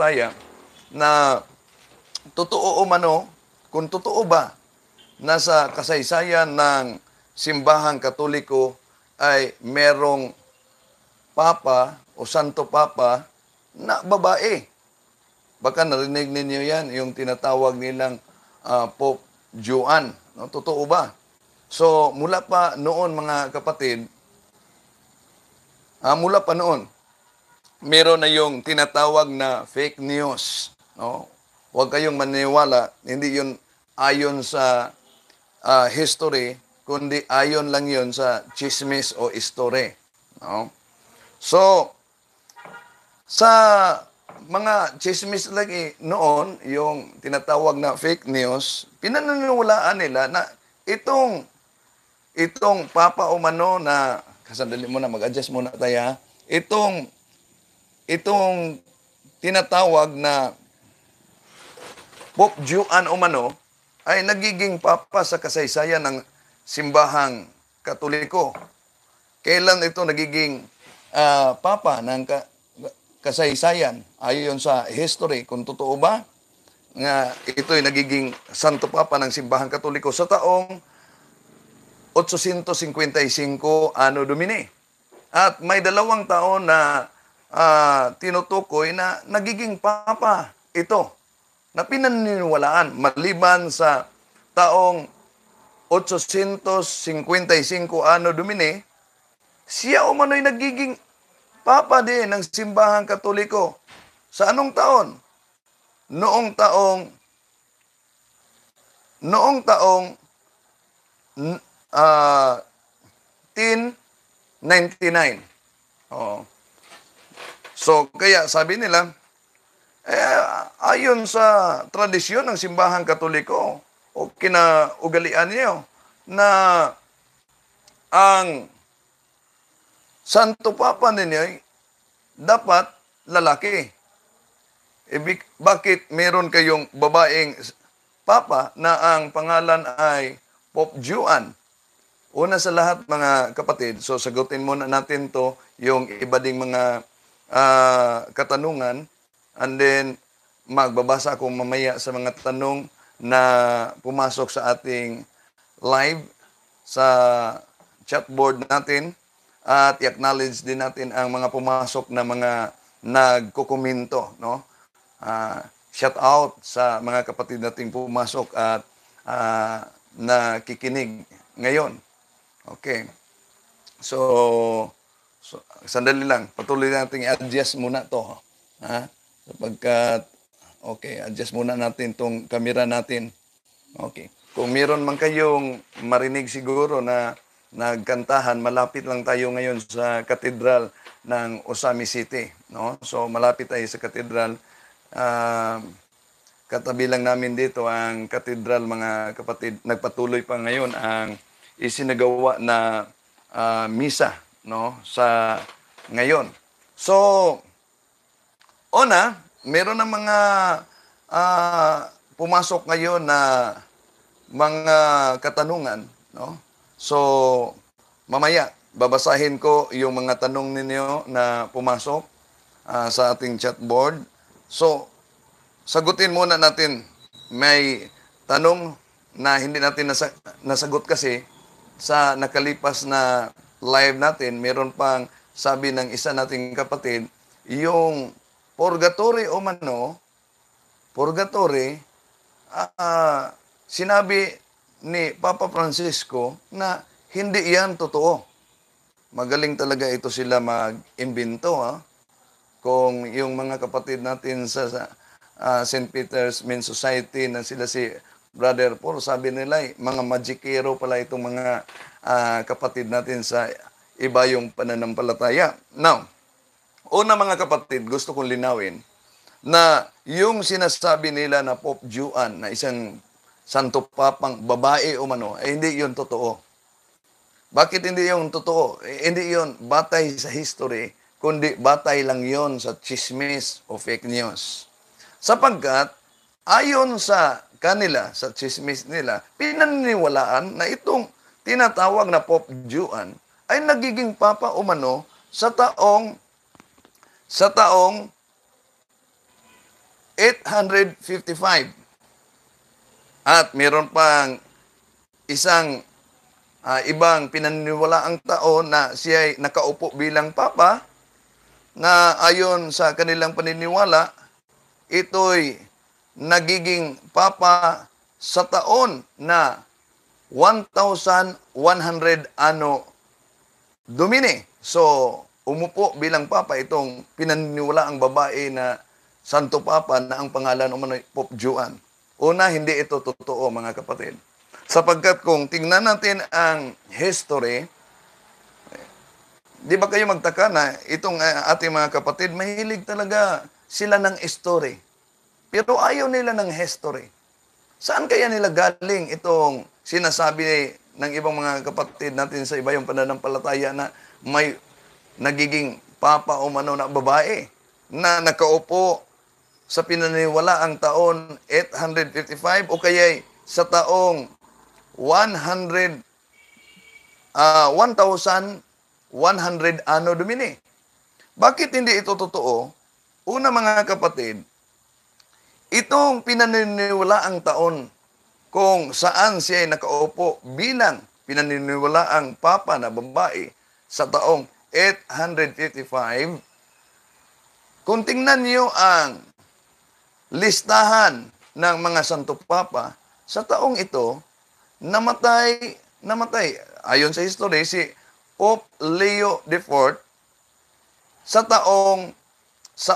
pananampalataya na totoo o mano, kung totoo ba nasa kasaysayan ng simbahang Katoliko ay merong Papa o Santo Papa na babae. Baka narinig ninyo yan, yung tinatawag nilang Pope Juan. No? Totoo ba? So, mula pa noon mga kapatid, mula pa noon, meron na yung tinatawag na fake news. No? Huwag kayong maniwala, hindi yun ayon sa history, kundi ayon lang yun sa chismis o history. No? So, sa mga chismis lagi noon, yung tinatawag na fake news, pinaniniwalaan nila na itong Papa Umano na, kasandali mo na, mag-adjust muna tayo ha, itong tinatawag na Pope Juan Umano ay nagiging Papa sa kasaysayan ng simbahang Katoliko. Kailan ito nagiging Papa ng kasaysayan ayon sa history, kung totoo ba nga ito'y nagiging Santo Papa ng simbahang Katoliko sa taong 855 Anno Domini. At may 2 taon na tinutukoy na nagiging Papa ito na pinaniniwalaan maliban sa taong 855 Anno Domini, siya umano'y nagiging Papa din ng simbahang Katoliko. Sa anong taon? Noong taong 1099. Oh. So, kaya sabi nila, ayon sa tradisyon ng simbahang Katoliko o kinaugalian niyo na ang Santo Papa ninyo dapat lalaki. Bakit meron kayong babaeng Papa na ang pangalan ay Pope Juan? Una sa lahat mga kapatid, so sagutin muna natin to yung iba ding mga katanungan, and then magbabasa ako mamaya sa mga tanong na pumasok sa ating live sa chatboard natin, at i-acknowledge din natin ang mga pumasok na mga nagkokomento, no? Shout out sa mga kapatid nating pumasok at nakikinig ngayon. Okay. So sandali lang. Patuloy natin i-adjust muna to. Sapagkat, okay, adjust muna natin tong camera natin. Okay. Kung meron man kayong marinig siguro na nagkantahan, malapit lang tayo ngayon sa katedral ng Osami City. No? So, malapit tayo sa katedral. Katabi lang namin dito ang katedral, mga kapatid. Nagpatuloy pa ngayon ang isinagawa na misa, no? Sa ngayon. So, meron na mga pumasok ngayon na mga katanungan, no? So, mamaya, babasahin ko yung mga tanong ninyo na pumasok sa ating chatboard. So, sagutin muna natin. May tanong na hindi natin nasagot kasi sa nakalipas na live natin. Meron pang sabi ng isa nating kapatid, yung purgatory o mano, purgatory, sinabi ni Papa Francisco na hindi yan totoo. Magaling talaga ito sila mag-imbento. Kung yung mga kapatid natin sa St. Peter's Men's Society na sila si Brother Paul, sabi nila mga magikero pala itong mga kapatid natin sa iba yung pananampalataya. Now, una mga kapatid, gusto kong linawin na yung sinasabi nila na Pope Juan na isang Santo Papang babae o mano, hindi yun totoo. Bakit hindi yun totoo? Hindi yun batay sa history, kundi batay lang yun sa chismis o fake news. Sapagkat, ayon sa kanila, sa chismis nila, pinaniniwalaan na itong tinatawag na Pope Juan ay nagiging Papa umano sa taong 855. At meron pang isang ibang pinaniniwalaang tao na siya ay nakaupo bilang papa na ayon sa kanilang paniniwala, ito'y nagiging papa sa taon na 1,100 Anno Domini. So, umupo bilang papa itong pinaniniwalaang babae na Santo Papa na ang pangalan umano'y Pope Juan. Una, hindi ito totoo mga kapatid. Sapagkat kung tingnan natin ang history, di ba kayo magtaka na itong ating mga kapatid, mahilig talaga sila ng history. Pero ayaw nila ng history. Saan kaya nila galing itong sinasabi ng ibang mga kapatid natin sa iba yung pananampalataya na may nagiging papa o mano na babae na nakaupo sa pinaniniwalaang taon 855 o kaya sa taong 1,100 Anno Domini. Bakit hindi ito totoo? Una mga kapatid, itong pinaniniwalaang taon kung saan siya ay nakaupo bilang pinaniniwalaang papa na babae sa taong 855, kung tingnan niyo ang listahan ng mga Santo Papa, sa taong ito, namatay, ayon sa history, si Pope Leo IV sa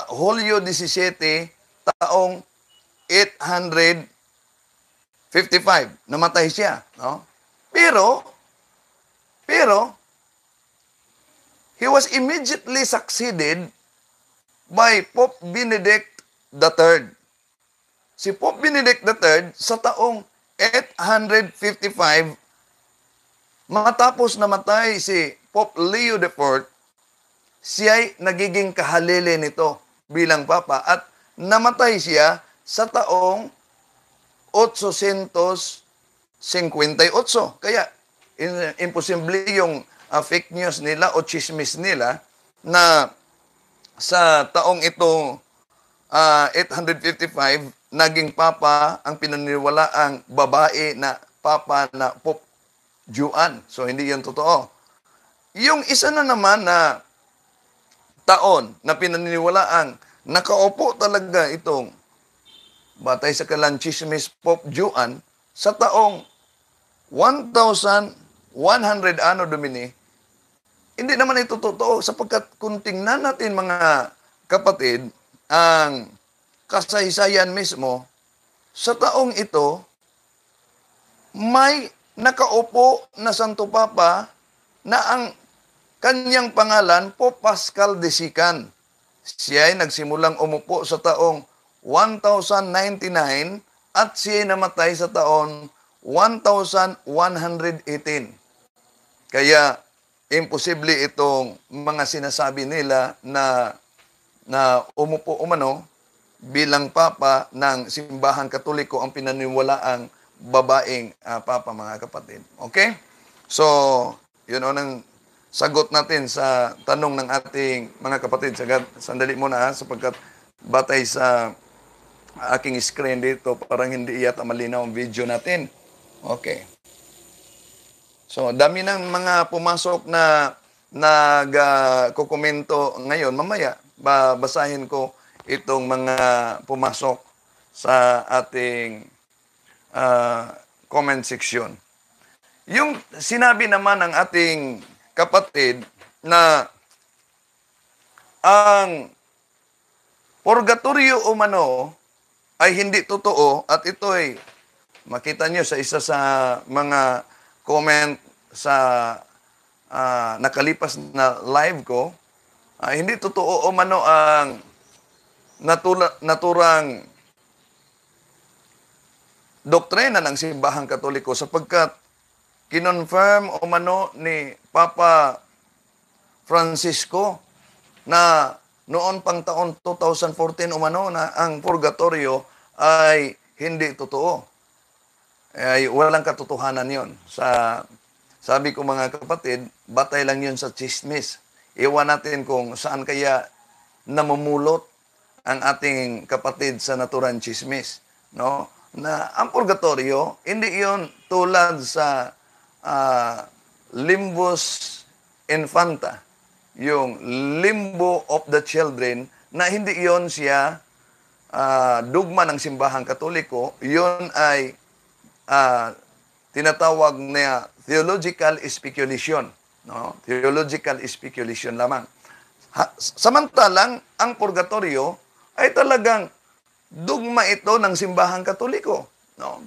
Hulyo 17, taong 855. Namatay siya. No? Pero, he was immediately succeeded by Pope Benedict III. Si Pope Benedict III sa taong 855, matapos namatay si Pope Leo IV, siya'y nagiging kahalili nito bilang papa at namatay siya sa taong 858. Kaya, imposible yung fake news nila o chismis nila na sa taong ito, 855, naging papa ang pinaniniwalaang babae na papa na Pope Juan. So, hindi yan totoo. Yung isa na naman na taon na pinaniniwalaang nakaupo talaga itong batay sa kalang chismis Pope Juan sa taong 1,100 Anno Domini, hindi naman ito totoo sapagkat kung tingnan natin mga kapatid, ang kasaysayan mismo, sa taong ito, may nakaupo na Santo Papa na ang kanyang pangalan, Pope Pascal de Sican. Siya ay nagsimulang umupo sa taong 1,099 at siya ay namatay sa taon 1,118. Kaya, imposible itong mga sinasabi nila na umupo umano bilang papa ng simbahang katoliko ang pinaniniwalaang babaeng papa, mga kapatid. Okay? So, yun ang sagot natin sa tanong ng ating mga kapatid. Sandali muna sapagkat batay sa aking screen dito, parang hindi yata malinaw ang video natin. Okay. So, dami ng mga pumasok na nag-kukomento ngayon. Mamaya, babasahin ko itong mga pumasok sa ating comment section. Yung sinabi naman ng ating kapatid na ang purgatorio umano ay hindi totoo at ito ay makita nyo sa isa sa mga comment sa nakalipas na live ko, hindi totoo umano ang naturang doktrina ng simbahang katoliko sapagkat kinonfirm umano ni Papa Francisco na noon pang taon 2014 umano na ang purgatorio ay hindi totoo. Ay walang katotohanan yon. Sabi ko mga kapatid, batay lang yun sa chismis. Iwan natin kung saan kaya namumulot ang ating kapatid sa Naturan Chismis, no? Na ang purgatorio, hindi yon tulad sa limbus infanta, yung limbo of the children, na hindi yon siya dugma ng simbahang katoliko. Yon ay tinatawag na theological speculation, no? Theological speculation lamang. Samantalang ang purgatorio ay talagang dugma ito ng simbahang katoliko, no?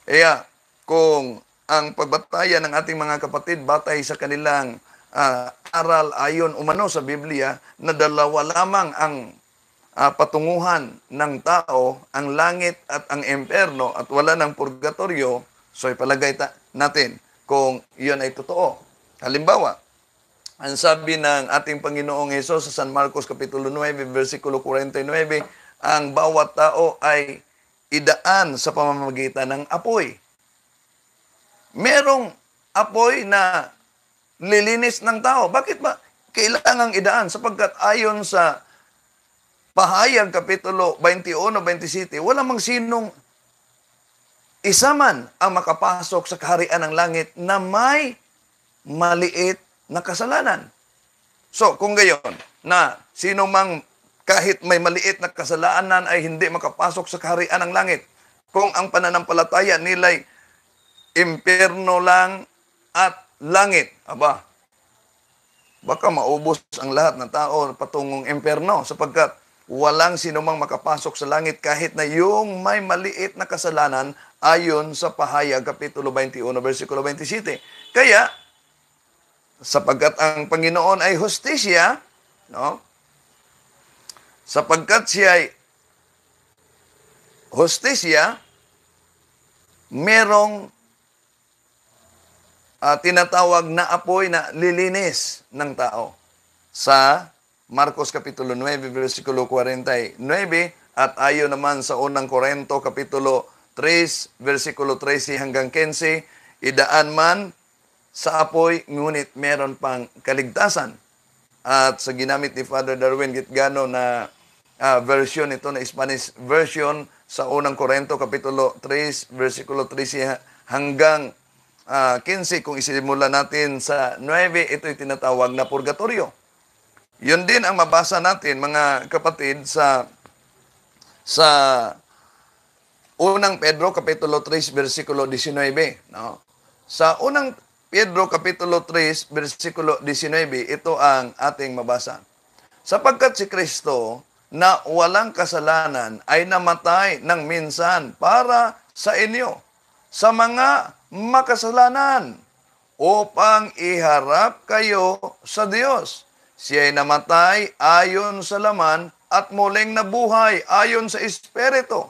Kaya kung ang pagbatayan ng ating mga kapatid batay sa kanilang aral ayon umano sa Biblia, na dalawa lamang ang patunguhan ng tao, ang langit at ang impyerno, at wala ng purgatorio, so ipalagay natin kung iyon ay totoo. Halimbawa, ang sabi ng ating Panginoong Hesus sa San Marcos Kapitulo 9, versikulo 49, ang bawat tao ay idaan sa pamamagitan ng apoy. Merong apoy na lilinis ng tao. Bakit ba kailangang idaan? Sapagkat ayon sa Pahayag Kapitulo 21-27, wala mang sinong isa man ang makapasok sa kaharian ng langit na may maliit na kasalanan. So, kung gayon, na sino mang kahit may maliit na kasalanan ay hindi makapasok sa kaharian ng langit, kung ang pananampalataya nila'y impyerno lang at langit, baka maubos ang lahat ng tao patungong impyerno, sapagkat walang sino mang makapasok sa langit kahit na yung may maliit na kasalanan ayon sa Pahayag Kapitulo 21, versikulo 27. Kaya, sapagkat ang Panginoon ay hustisya, no? Sapagkat siya ay hustisya, merong tinatawag na apoy na lilinis ng tao. Sa Marcos Kapitulo 9, versikulo 49, at ayon naman sa unang Korinto Kapitulo 3, versikulo 13 hanggang 15, idaan man sa apoy, ngunit meron pang kaligtasan. At sa ginamit ni Father Darwin Gitgano na version, ito na Spanish version, sa unang Korinto Kapitulo 3, versikulo 13 hanggang 15, kung isimula natin sa 9, ito'y tinatawag na purgatorio. Yun din ang mabasa natin, mga kapatid, sa unang Pedro Kapitulo 3, versikulo 19. No? Sa unang Pedro Kapitulo 3, versikulo 19, ito ang ating mabasa. Sapagkat si Kristo na walang kasalanan ay namatay ng minsan para sa inyo, sa mga makasalanan, upang iharap kayo sa Diyos. Siya'y namatay ayon sa laman at muling nabuhay ayon sa Espiritu.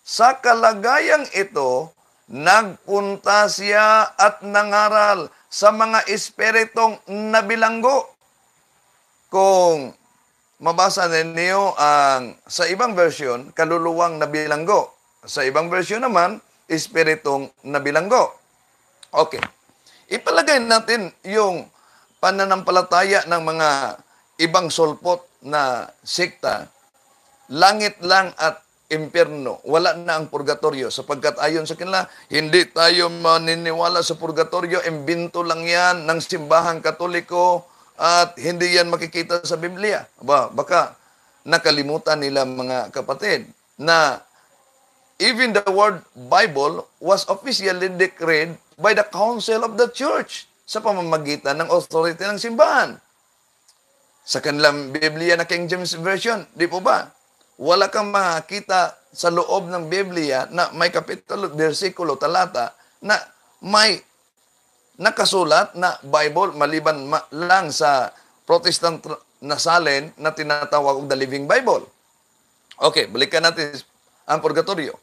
Sa kalagayang ito, nagpunta siya at nangaral sa mga espiritong nabilanggo. Kung mabasa ninyo ang sa ibang version, kaluluwang nabilanggo. Sa ibang version naman, espiritong nabilanggo. Okay. Ipalagay natin yung pananampalataya ng mga ibang sulpot na sekta. Langit lang at impyerno, wala na ang purgatorio, sapagkat ayon sa kanila, hindi tayo maniniwala sa purgatorio, imbento lang yan ng simbahang katoliko at hindi yan makikita sa Biblia. Baka nakalimutan nila, mga kapatid, na even the word Bible was officially decreed by the Council of the Church sa pamamagitan ng authority ng simbahan. Sa kanilang Biblia na King James Version, di po ba? Wala kang makita sa loob ng Biblia na may kapitulo, versikulo, talata na may nakasulat na Bible maliban lang sa Protestant na salin na tinatawag the Living Bible. Okay, balikan natin ang purgatorio.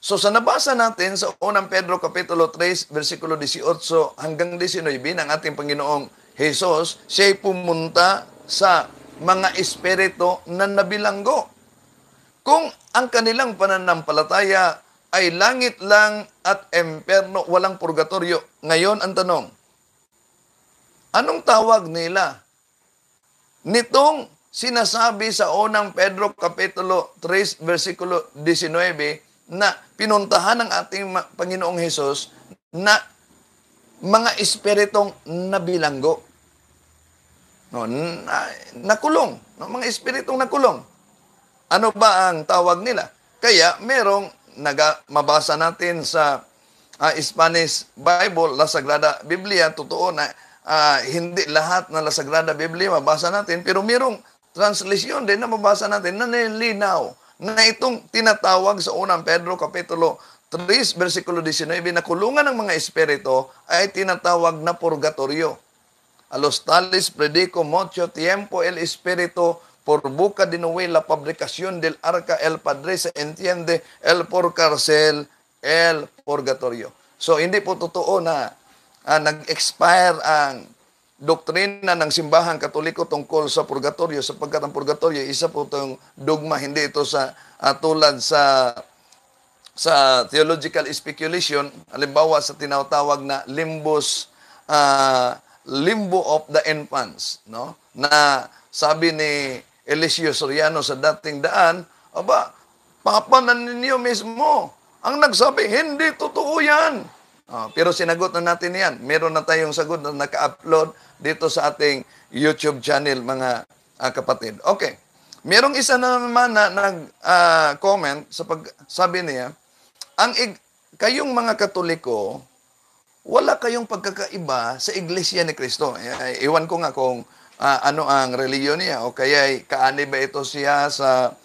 So sa nabasa natin sa unang Pedro Kapitulo 3, versikulo 18 hanggang 19 ng ating Panginoong Jesus, siya'y pumunta sa mga espiritu na nabilanggo. Kung ang kanilang pananampalataya ay langit lang at impyerno, walang purgatorio, ngayon ang tanong, anong tawag nila nitong sinasabi sa unang Pedro Kapitulo 3, versikulo 19, na pinuntahan ng ating Panginoong Hesus na mga espiritong nabilanggo. No, nakulong. No, mga espiritong nakulong. Ano ba ang tawag nila? Kaya merong mabasa natin sa Spanish Bible, La Sagrada Biblia, totoo na hindi lahat na La Sagrada Biblia mabasa natin, pero merong translation din na mabasa natin na nilinaw na itong tinatawag sa unang Pedro Kapitulo 3, versikulo 19, na kulungan ng mga espiritu ay tinatawag na purgatorio. A los tales predico mucho tiempo el Espíritu por boca de Noé la fabricación del arca, el Padre se entiende, el por cárcel, el purgatorio. So, hindi po totoo na nag-expire ang doktrina ng simbahang katoliko tungkol sa purgatorio, sapagkat ang purgatorio, isa po itong dogma, hindi ito sa tulad sa theological speculation, halimbawa sa tinatawag na limbo of the infants, no? Na sabi ni Eliseo Soriano sa dating daan, aba, papanan ninyo mismo ang nagsabi, hindi totoo yan. Pero sinagot na natin yan. Meron na tayong sagot na naka-upload dito sa ating YouTube channel, mga kapatid. Okay. Merong isa na naman na nag-comment sa sabi niya, kayong mga Katoliko, wala kayong pagkakaiba sa Iglesia ni Cristo. Iwan ko nga kung ano ang reliyon niya o kaya kaani ba ito siya sa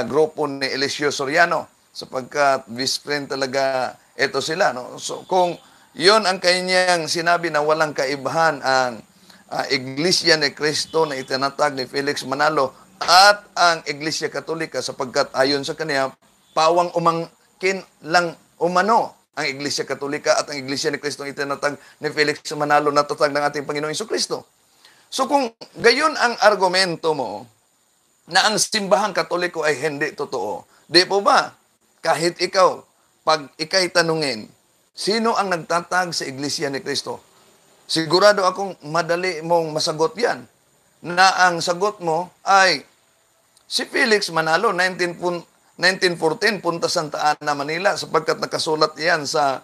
grupo ni Eliseo Soriano sapagkat best friend talaga ito sila. No? So kung yon ang kanyang sinabi na walang kaibahan ang Iglesia ni Cristo na itinatag ni Felix Manalo at ang Iglesia Katolika sapagkat ayon sa kanya, pawang umangkin lang umano ang Iglesia Katolika at ang Iglesia ni Cristo itinatag ni Felix Manalo na tatag ng ating Panginoong Jesucristo. So kung gayon ang argumento mo na ang simbahang Katoliko ay hindi totoo, di po ba? Kahit ikaw, pag ikay tanungin, sino ang nagtatag sa Iglesia ni Cristo? Sigurado akong madali mong masagot yan. Na ang sagot mo ay si Felix Manalo, 1914, Punta Santa Ana, Manila, sapagkat nakasulat yan sa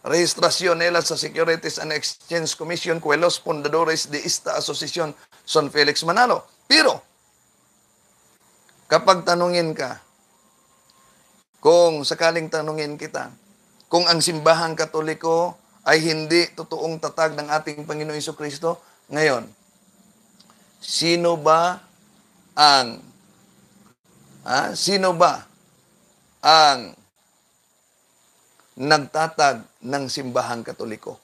rehistrasyon nila sa Securities and Exchange Commission, Cuelos Fundadores de esta Asociación San Felix Manalo. Pero, kapag tanungin ka, kung sakaling tanungin kita, kung ang simbahang Katoliko ay hindi totoong tatag ng ating Panginoong Jesucristo, ngayon, sino ba ang nagtatag ng simbahang Katoliko?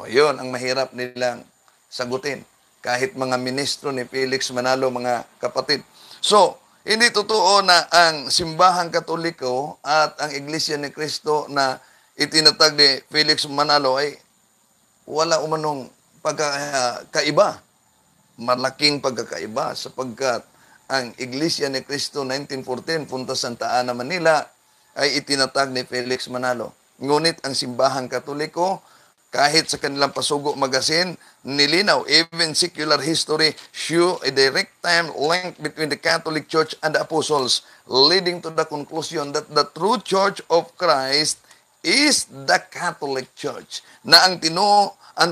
O yun, ang mahirap nilang sagutin. Kahit mga ministro ni Felix Manalo, mga kapatid. So, hindi totoo na ang simbahang Katoliko at ang Iglesia ni Cristo na itinatag ni Felix Manalo ay wala umanong pagkakaiba. Malaking pagkakaiba sapagkat ang Iglesia ni Cristo 1914, Punta Santa Ana, Manila ay itinatag ni Felix Manalo. Ngunit ang simbahang Katoliko, kahit sa kanilang Pasugo Magazine, nilinaw, even secular history show a direct time link between the Catholic Church and the Apostles, leading to the conclusion that the true Church of Christ is the Catholic Church. Na ang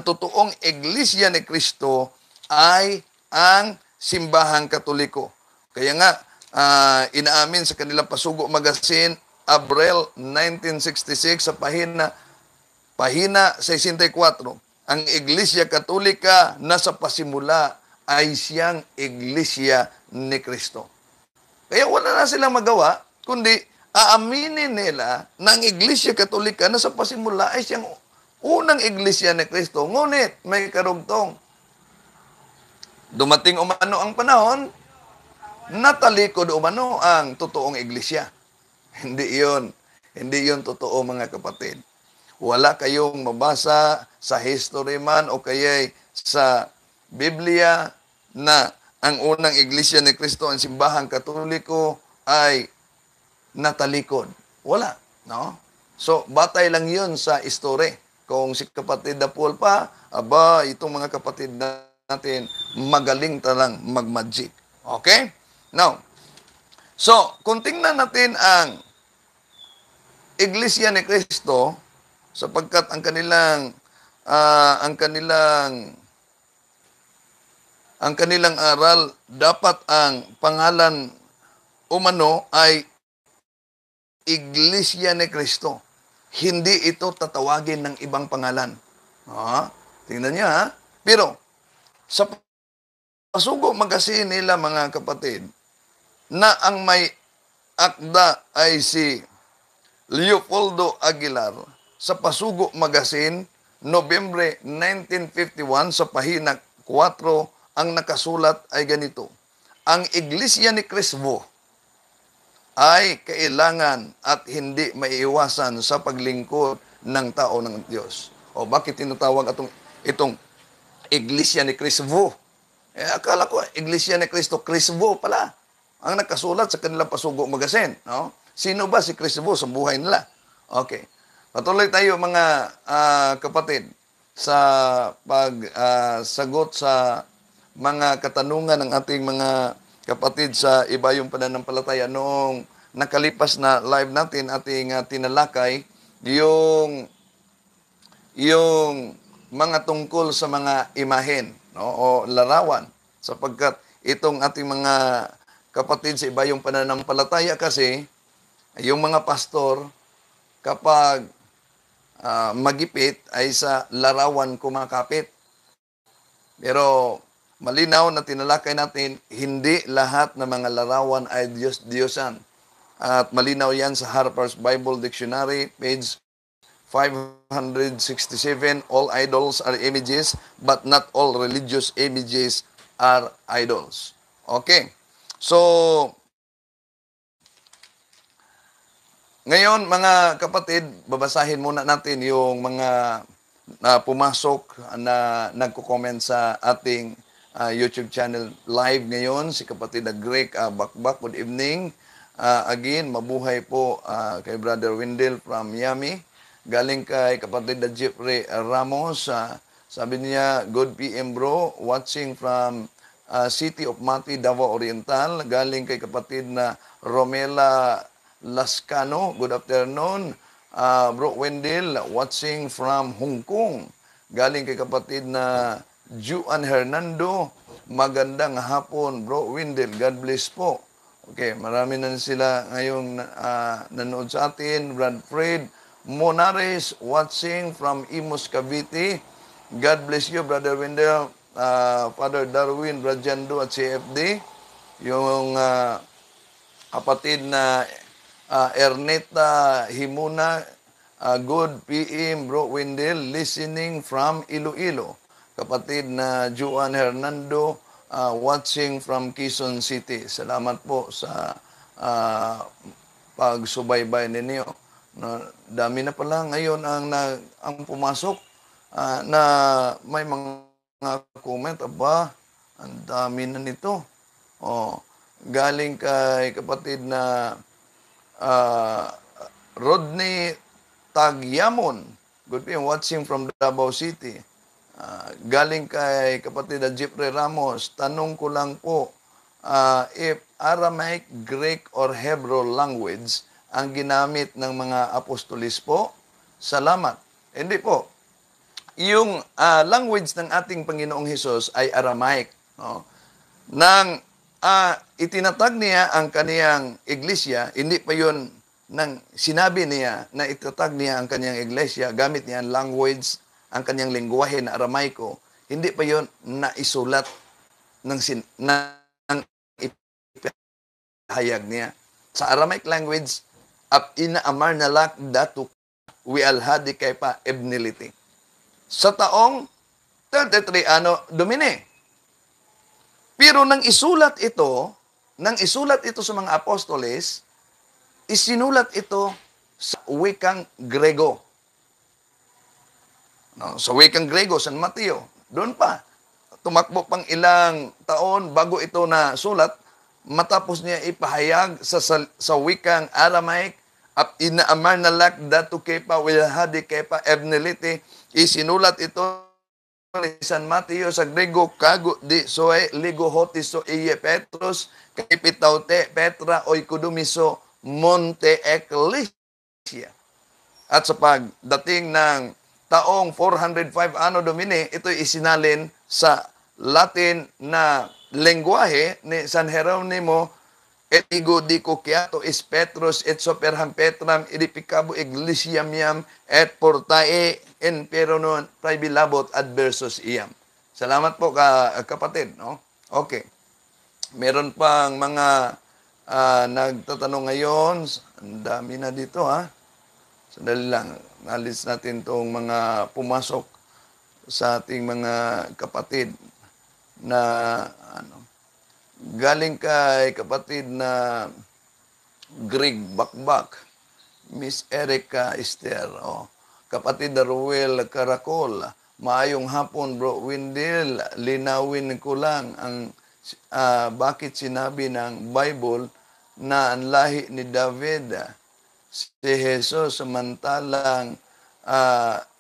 totoong Iglesia ni Cristo ay ang simbahang Katoliko. Kaya nga, inaamin sa kanilang Pasugo Magazine, Abril 1966, sa pahina 64, ang Iglesia Katolika na sa pasimula ay siyang Iglesia ni Cristo. Kaya wala na silang magawa, kundi aaminin nila na ang Iglesia Katolika na sa pasimula ay siyang unang Iglesia ni Cristo. Ngunit may karugtong. Dumating umano ang panahon, natalikod umano ang totoong Iglesia. Hindi yun totoo, mga kapatid. Wala kayong mabasa sa history man o kaya sa Biblia na ang unang Iglesia ni Cristo, ang simbahang Katoliko, ay natalikod. Wala, no? So, batay lang yun sa history. Kung si kapatid na Paul pa, aba, itong mga kapatid na natin magaling talang mag-magic. Okay? Now, so, kung tingnan natin ang Iglesia ni Cristo, sapagkat ang kanilang aral, dapat ang pangalan umano ay Iglesia ni Cristo. Hindi ito tatawagin ng ibang pangalan. Tingnan niyo ha. Pero, sa pasugo magasin nila mga kapatid, na ang may akda ay si Leopoldo Aguilar, sa Pasugo Magazine, Nobyembre 1951, sa pahina 4, ang nakasulat ay ganito: ang Iglesia ni Cristo ay kailangan at hindi maiiwasan sa paglingkod ng tao ng Diyos. O bakit tinatawag itong Iglesia ni Cristo? Akala ko, Iglesia ni Cristo, Cristo pala ang nakasulat sa kanilang Pasugo Magazine. No? Sino ba si Cristo sa buhay nila? Okay. Patuloy tayo mga kapatid sa pagsagot sa mga katanungan ng ating mga kapatid sa iba yung pananampalataya. Noong nakalipas na live natin, ating tinalakay yung mga tungkol sa mga imahen, no, o larawan, sapagkat itong ating mga kapatid sa iba yung pananampalataya kasi yung mga pastor kapag magipit ay sa larawan kumakapit. Pero malinaw na tinalakay natin, hindi lahat ng mga larawan ay Diyos-Diyosan. At malinaw yan sa Harper's Bible Dictionary, page 567, all idols are images, but not all religious images are idols. Okay. So, ngayon mga kapatid, babasahin muna natin yung mga pumasok na nagko-comment sa ating YouTube channel live ngayon. Si kapatid na Greg Bakbak, good evening. Again, mabuhay po kay Brother Wendell from Miami. Galing kay kapatid na Jeffrey Ramos. Sabi niya, good PM bro, watching from City of Mati, Davao Oriental. Galing kay kapatid na Romela Lascano, good afternoon. Bro Wendell, watching from Hong Kong. Galing kay kapatid na Juan Hernando, magandang hapon, Bro Wendell, God bless po. Okay, marami na sila ngayong nanood sa atin. Brad Fred Monares, watching from Imus, Cavite. God bless you, Brother Wendell. Father Darwin Rajando at CFD. Yung kapatid na Erneta Himuna, good PM, Bro Wendell, listening from Iloilo. Kapatid na Juan Hernando, watching from Quezon City. Salamat po sa pagsubaybay ninyo. Dami na pala ngayon ang pumasok na may mga comment. Aba, ang dami na nito. Galing kay kapatid na Rodney Tagyamon, good evening, watching from Davao City. Galing kay kapatid na Jeffrey Ramos, tanong ko lang po, if Aramaic, Greek, or Hebrew language ang ginamit ng mga apostolis po? Salamat. Hindi po. Yung language ng ating Panginoong Hesus ay Aramaic. No? Nang itinatag niya ang kaniyang iglesia, hindi pa yun nang sinabi niya na itatag niya ang kaniyang iglesia, gamit niya ang language, ang kaniyang lengguwahe na Aramaiko, hindi pa yun naisulat ng ipahayag niya. Sa Aramaic language, ina amar nalak datu we alhadi kay pa ebnility. Sa taong 33 Domine. Pero nang isulat ito sa mga apostoles, isinulat ito sa wikang Grego. No, sa wikang Grego, San Mateo. Doon pa. Tumakbo pang ilang taon bago ito na sulat, matapos niya ipahayag sa wikang Aramaic, inaamar na lak datu kepa wilhadi kepa ebnelite, isinulat ito ni San Mateo sa Grego, kago di soe, ligo hotiso iye Petros, kay pitaute Petra, oy kudumiso, monte ecclesia. At sa pagdating ng taong 405 Anno Domini, ito'y isinalin sa Latin na lengguwahe ni San Jeronimo, et ego dico quiato is Petros et superham Petram edificabo ecclesiam iam et portae in peronon praebilabot adversus iam. Salamat po kapatid, no? Okay. Meron pang mga nagtatanong ngayon. Ang dami na dito, ha? Sandali lang. Nalis natin itong mga pumasok sa ating mga kapatid na galing kay kapatid na Greg Bakbak, Miss Erica Esther, kapatid na Ruel Caracol, maayong hapon bro Windel, linawin ko lang ang bakit sinabi ng Bible na ang lahi ni David si Jesus samantalang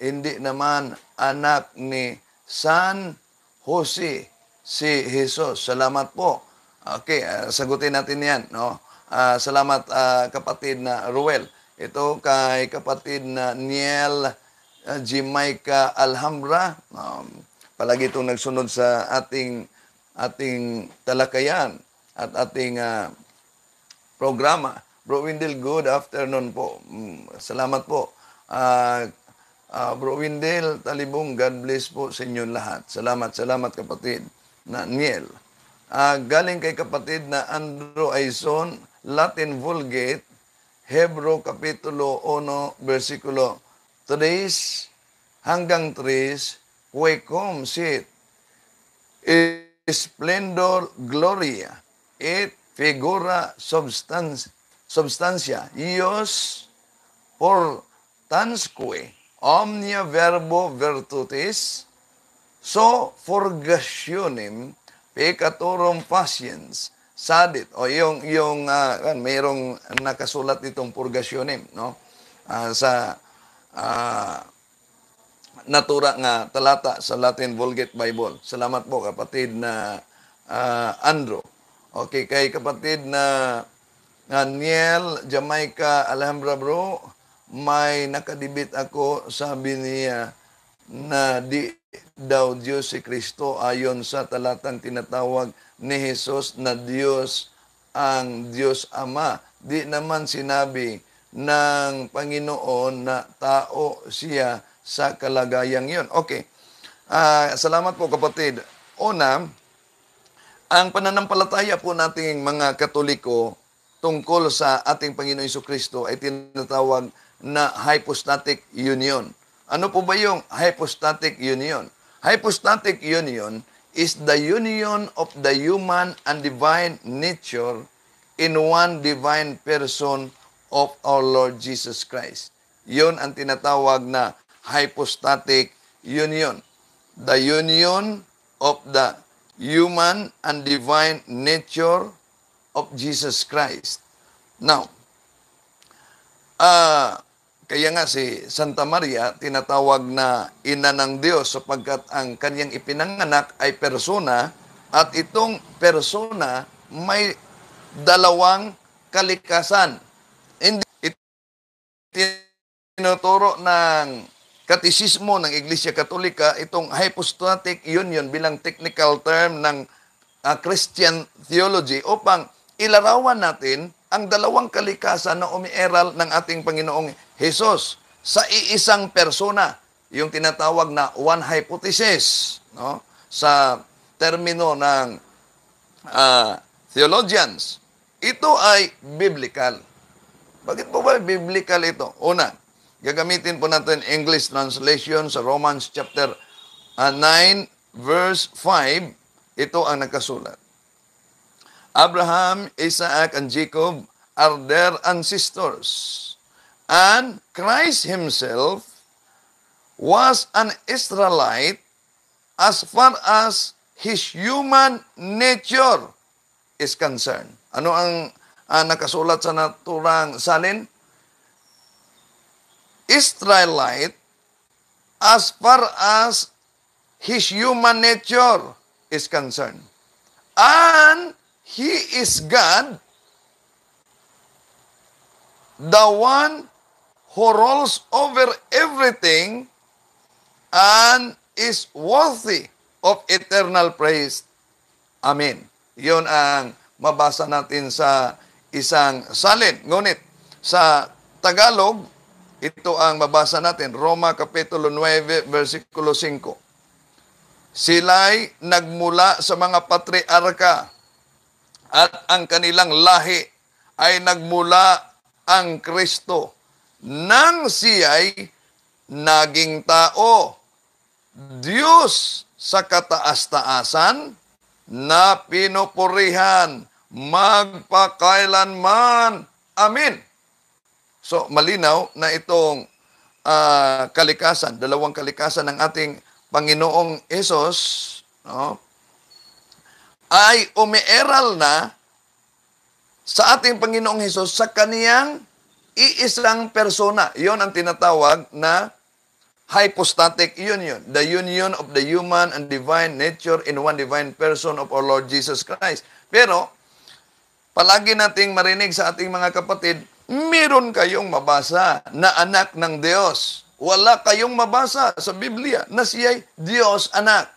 hindi naman anak ni San Jose si Jesus. Salamat po. Okay, sagutin natin yan, no? Salamat kapatid na Ruel. Ito kay kapatid na Niel Jamaica Alhambra. Palagi itong nagsunod sa ating talakayan at ating programa. Bro Windel, good afternoon po. Salamat po. Bro Windel, Talibong, God bless po sa inyong lahat. Salamat kapatid na Niel. Galing kay kapatid na Andrew Aison, Latin Vulgate, Hebro Kapitulo 1, versikulo 3 hanggang 3, Quecum sit, Splendor Gloria, et figura substantia, ios portansque, omnia verbo virtutis, so forgationem peccatorum faciens sadit, o yung mayroong nakasulat ditong purgationem, no? Sa natura nga talata sa Latin Vulgate Bible. Salamat po kapatid na Andrew. Okay, kay kapatid na Niel Jamaica Alhambra bro, may nakadibit ako, sabi niya na di daw Diyos si Kristo ayon sa talatang tinatawag ni Jesus na Diyos ang Diyos Ama. Di naman sinabi ng Panginoon na tao siya sa kalagayang yun. Okay. Salamat po kapatid. Una, ang pananampalataya po nating mga Katoliko tungkol sa ating Panginoon Jesucristo ay tinatawag na hypostatic union. Ano po ba yung hypostatic union? Hypostatic union is the union of the human and divine nature in one divine person of our Lord Jesus Christ. Yun ang tinatawag na hypostatic union. The union of the human and divine nature of Jesus Christ. Now, kaya nga si Santa Maria tinatawag na ina ng Diyos sapagkat ang kanyang ipinanganak ay persona at itong persona may dalawang kalikasan. Hindi tinuturo ng katisismo ng Iglesia Katolika itong hypostatic union bilang technical term ng Christian theology upang ilarawan natin ang dalawang kalikasan na umiiral ng ating Panginoong Jesus sa iisang persona, yung tinatawag na one hypothesis, no? Sa termino ng theologians. Ito ay biblical. Bakit po ba biblical ito? Una, gagamitin po natin English translation sa Romans chapter 9 verse 5. Ito ang nakasulat. Abraham, Isaac, and Jacob are their ancestors. And Christ himself was an Israelite as far as his human nature is concerned. Ano ang nakasulat sa naturang salin? Israelite as far as his human nature is concerned. And he is God, the one who rules over everything and is worthy of eternal praise. Amen. Yun ang mabasa natin sa isang salin. Ngunit sa Tagalog, ito ang mabasa natin, Roma Kapitulo 9, versikulo 5. Sila'y nagmula sa mga patriarka at ang kanilang lahi ay nagmula ang Kristo nang siya'y naging tao. Diyos sa kataas-taasan na pinupurihan magpakailanman. Amen. So, malinaw na itong kalikasan, dalawang kalikasan ng ating Panginoong Hesus, no, ay umeeral na sa ating Panginoong Hesus sa kaniyang iisang persona. Iyon ang tinatawag na hypostatic union. The union of the human and divine nature in one divine person of our Lord Jesus Christ. Pero, palagi nating marinig sa ating mga kapatid, meron kayong mabasa na anak ng Diyos. Wala kayong mabasa sa Biblia na siya'y Diyos anak.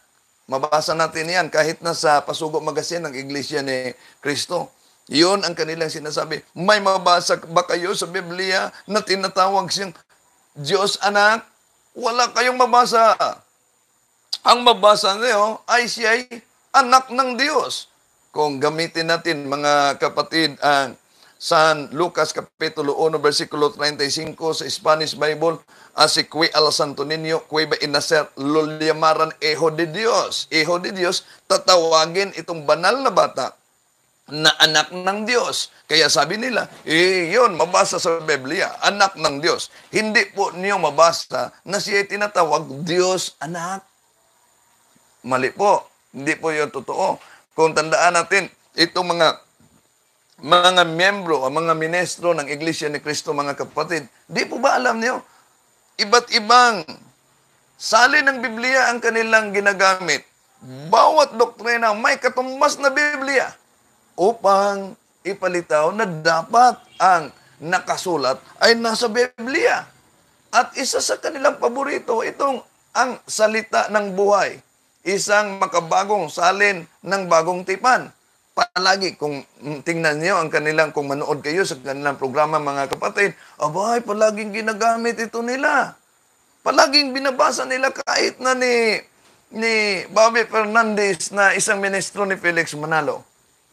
Mabasa natin yan kahit na sa Pasugo Magazine ng Iglesia ni Cristo. Yun ang kanilang sinasabi. May mabasa ba kayo sa Biblia na tinatawag siyang Diyos anak? Wala kayong mabasa. Ang mabasa niyo ay siya'y anak ng Diyos. Kung gamitin natin, mga kapatid, ang San Lucas Kapitulo 1, versikulo 35 sa Spanish Bible, así que al Santo Niño, que va a nacer, lo llamaran Hijo de Dios. Hijo de Dios, tatawagin itong banal na bata na anak ng Diyos. Kaya sabi nila, yun, mabasa sa Biblia, anak ng Diyos. Hindi po niyo mabasa na siya tinatawag Diyos anak. Mali po. Hindi po yun totoo. Kung tandaan natin, itong mga miyembro, mga ministro ng Iglesia ni Cristo, mga kapatid, di po ba alam niyo, iba't ibang salin ng Biblia ang kanilang ginagamit. Bawat doktrina may katumbas na Biblia upang ipalitaw na dapat ang nakasulat ay nasa Biblia. At isa sa kanilang paborito, itong ang salita ng buhay. Isang makabagong salin ng bagong tipan. Palagi, kung tingnan niyo ang kanilang, kung manood kayo sa kanilang programa, mga kapatid, abay, palaging ginagamit ito nila. Palaging binabasa nila kahit na ni Bobby Fernandez na isang ministro ni Felix Manalo.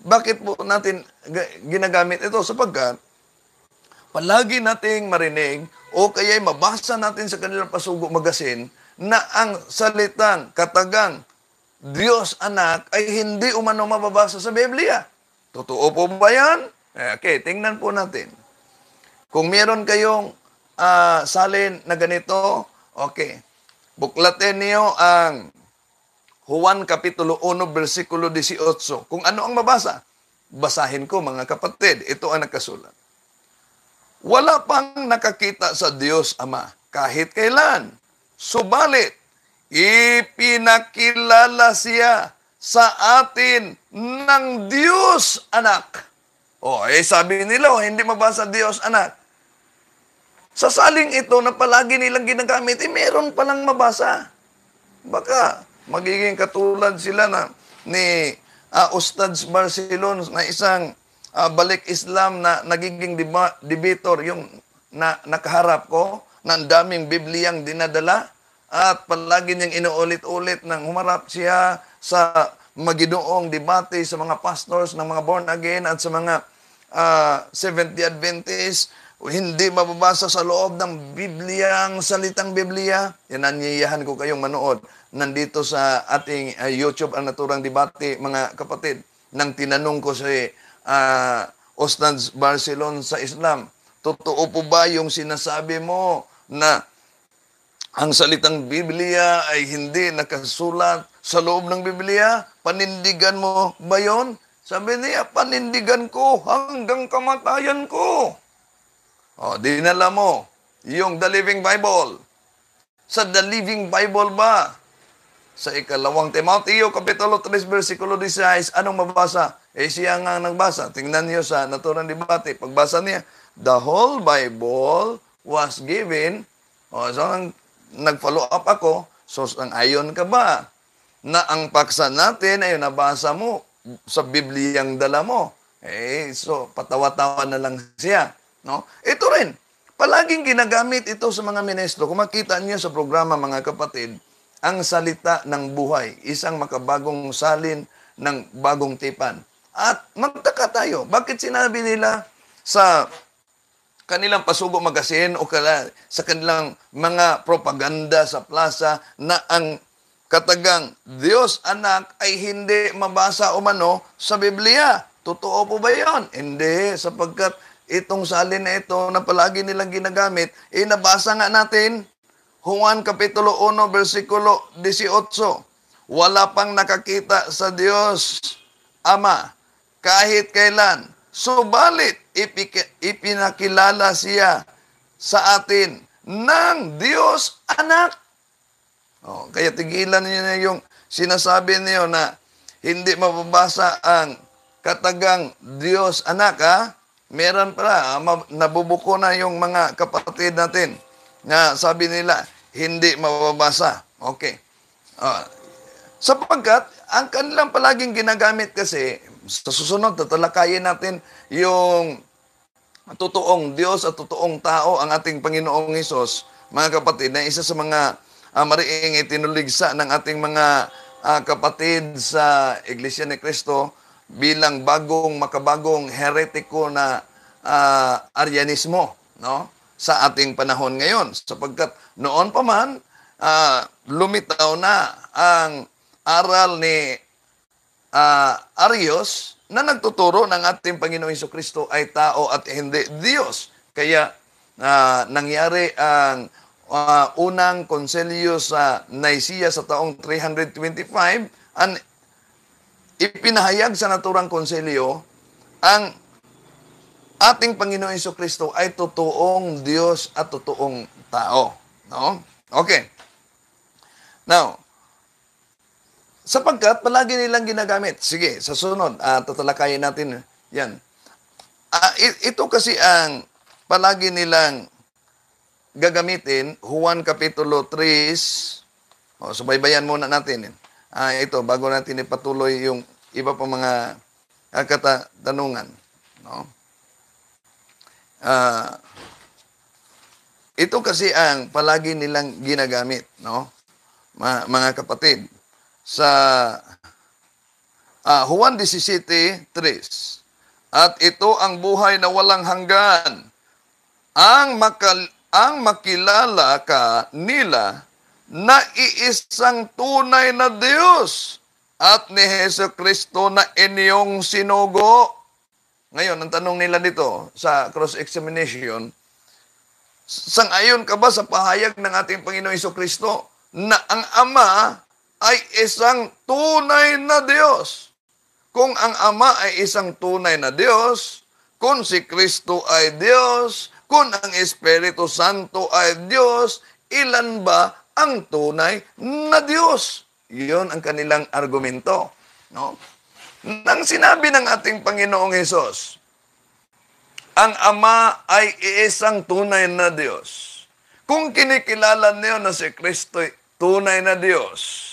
Bakit po natin ginagamit ito? Sapagkat palagi nating marinig o kaya'y mabasa natin sa kanilang Pasugo Magazine na ang salitang katagang Diyos anak ay hindi umano mababasa sa Biblia. Totoo po ba yan? Okay, tingnan po natin. Kung meron kayong salin na ganito, okay. Buklatin niyo ang Juan Kapitulo 1, versikulo 18. Kung ano ang mabasa, basahin ko, mga kapatid. Ito ang nakasulat. Wala pang nakakita sa Diyos Ama kahit kailan. Subalit, ipinakilala siya sa atin ng Diyos anak. Sabi nila, hindi mabasa Diyos anak. Sa saling ito na palagi nilang ginagamit, meron palang mabasa. Baka magiging katulad sila na ni Ustads Barcelon na isang balik Islam na nagiging debator, yung nakaharap ko, na ang daming Bibliyang dinadala. At palagi niyang inuulit-ulit nang humarap siya sa maginoong debate sa mga pastors ng mga born again at sa mga Seventh-day Adventists, hindi mababasa sa loob ng Biblia ang salitang Biblia. Yan, nanyiyahan ko kayong manood. Nandito sa ating YouTube ang naturang debate, mga kapatid, nang tinanong ko si Ustads Barcelon sa Islam, totoo po ba yung sinasabi mo na ang salitang Biblia ay hindi nakasulat sa loob ng Biblia? Panindigan mo ba yun? Sabi niya, panindigan ko hanggang kamatayan ko. Dinala mo yung The Living Bible. Sa The Living Bible ba, Sa ikalawang Timoteo, Kapitulo 3, versikulo 16, anong mabasa? Siya nga nagbasa. Tingnan niyo sa naturang debate. Pagbasa niya, the whole Bible was given. So, nag-follow up ako. So, ayon ka ba na ang paksa natin ay nabasa mo sa Bibliyang dala mo? So, patawa-tawa na lang siya. No? Ito rin, palaging ginagamit ito sa mga ministro. Kung makita niyo sa programa, mga kapatid, ang salita ng buhay, isang makabagong salin ng bagong tipan. At magtaka tayo, bakit sinabi nila sa kanilang Pasugo Magazine o sa kanilang mga propaganda sa plaza na ang katagang Diyos Anak ay hindi mabasa umano sa Biblia? Totoo po ba yon? Hindi, sapagkat itong salin na ito na palagi nilang ginagamit, nabasa nga natin, Juan Kapitulo 1, versikulo 18. Wala pang nakakita sa Diyos Ama kahit kailan. Subalit, ipinakilala siya sa atin ng Diyos Anak. Kaya tigilan niyo na yung sinasabi niyo na hindi mababasa ang katagang Diyos Anak. Meron pala, nabubuko na yung mga kapatid natin na sabi nila, hindi mababasa. Okay. Sapagkat, ang kanilang palaging ginagamit kasi, sa susunod, tatalakayin natin yung totoong Diyos at totoong tao, ang ating Panginoong Hesus, mga kapatid, na isa sa mga mariing itinuligsa ng ating mga kapatid sa Iglesia ni Cristo bilang makabagong heretiko na Arianismo, no? Sa ating panahon ngayon. Sapagkat noon pa man, lumitaw na ang aral ni Arius na nagtuturo ng ating Panginoong Jesucristo ay tao at hindi Diyos. Kaya nangyari ang unang konselyo sa Nicaea sa taong 325, ipinahayag sa naturang konselyo ang ating Panginoong Jesucristo ay totoong Diyos at totoong tao. No? Okay. Now, sapagkat palagi nilang ginagamit. Sige, sa sunod, tatalakayin natin yan. Ito kasi ang palagi nilang gagamitin, Juan Kapitulo 3. Subaybayan muna natin. Ito, bago natin ipatuloy yung iba pa mga katanungan. No? Ito kasi ang palagi nilang ginagamit, no? Mga kapatid. Sa Juan 17:3, at ito ang buhay na walang hanggan, ang makilala ka nila na iisang tunay na Diyos at ni Jesucristo na inyong sinugo. Ngayon, ang tanong nila dito sa cross-examination, sang-ayon ka ba sa pahayag ng ating Panginoong Jesucristo na ang Ama ay isang tunay na Diyos? Kung ang Ama ay isang tunay na Diyos, kung si Kristo ay Diyos, kung ang Espiritu Santo ay Diyos, ilan ba ang tunay na Diyos? Iyon ang kanilang argumento. No? Nang sinabi ng ating Panginoong Hesus, ang Ama ay iisang tunay na Diyos. Kung kinikilala niyo na si Kristo tunay na Diyos,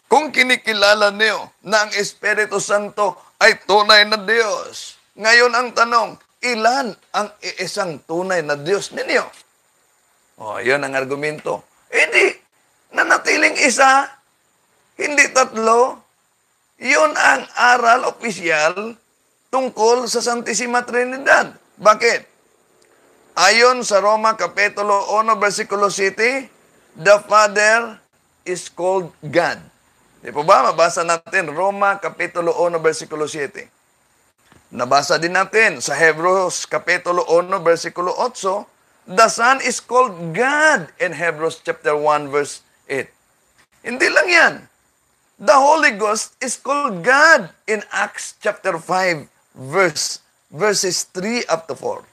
kung kinikilala niyo na ang Espiritu Santo ay tunay na Diyos, ngayon ang tanong, ilan ang iisang tunay na Diyos ninyo? Yun ang argumento. Hindi, nanatiling isa, hindi tatlo. Yun ang aral opisyal tungkol sa Santissima Trinidad. Bakit? Ayon sa Roma Kapitulo 1, versikulo 7, the Father is called God. Di po ba? Mabasa natin Roma Kapitulo 1, versikulo 7. Nabasa din natin sa Hebrews Kapitulo 1, versikulo 8, the Son is called God in Hebrews chapter 1, verse 8. Hindi lang yan. The Holy Ghost is called God in Acts chapter 5, verses 3 up to 4.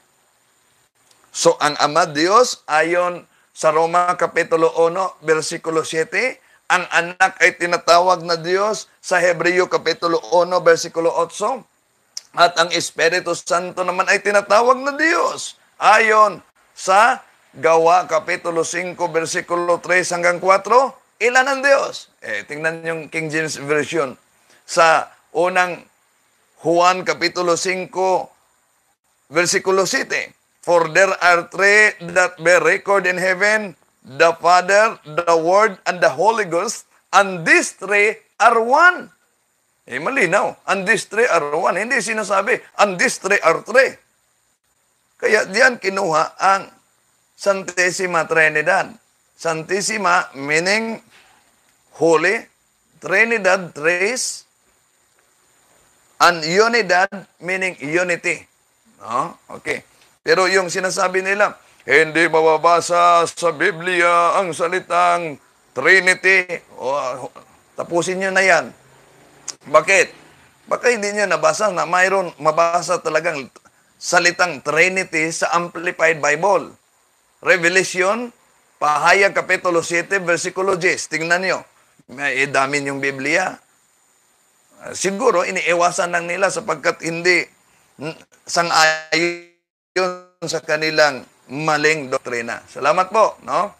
So, ang Ama Diyos, ayon sa Roma Kapitulo 1, versikulo 7, Ang anak ay tinatawag na Diyos sa Hebreo Kapitulo 1, versikulo 8. At ang Espiritu Santo naman ay tinatawag na Diyos. Ayon sa Gawa Kapitulo 5, versikulo 3 hanggang 4, ilan ang Diyos? Tingnan yung King James Version. Sa unang Juan Kapitulo 5, versikulo 7. For there are three that bear record in heaven, the Father, the Word, and the Holy Ghost, and these three are one. Malinaw. And these three are one. Hindi sinasabi, and these three are three. Kaya diyan kinuha ang Santissima Trinidad. Santissima meaning holy, Trinidad, trace, and Unidad meaning unity. Okay. Pero yung sinasabi nila, hindi mababasa sa Biblia ang salitang Trinity. Tapusin nyo na yan. Bakit? Baka hindi nyo nabasa na mayroon mabasa talagang salitang Trinity sa Amplified Bible. Revelation, Pahayag Kapitulo 7, versikulo 10. Tingnan nyo. May damin yung Biblia. Siguro, iniiwasan lang nila sapagkat hindi sang-ayon sa kanilang maling doktrina. Salamat po, no?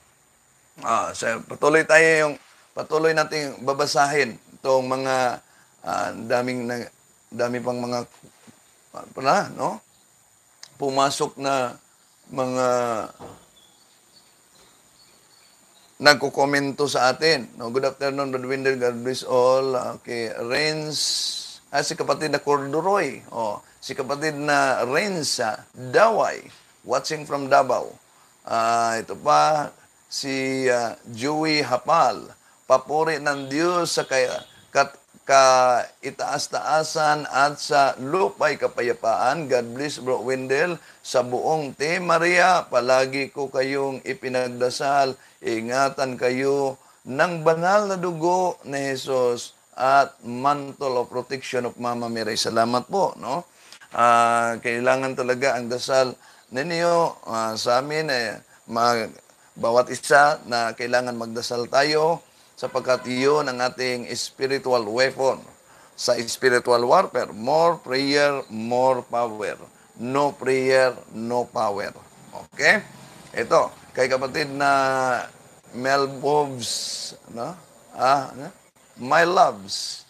Patuloy nating babasahin itong mga dami pang mga no? Pumasok na mga nagko-komento sa atin. No, good afternoon, Brother Wendell. God bless all. Okay, Renz, si kapatid na Corduroy. Si kapatid na Renz Daway, watching from Davao. Ito pa, si Joey Hapal. Papuri ng Diyos sa kaitaas-taasan at sa lupay kapayapaan. God bless, Bro Wendell. Sa buong Team Maria, palagi ko kayong ipinagdasal. Ingatan kayo ng banal na dugo ni Jesus at mantle of protection of Mama Mary. Salamat po, no? Kailangan talaga ang dasal ninyo sa amin. Bawat isa na kailangan magdasal tayo sapagkat iyon ang ating spiritual weapon sa spiritual warfare. More prayer, more power. No prayer, no power. Okay? Ito, kay kapatid na Melbovs, no? My loves,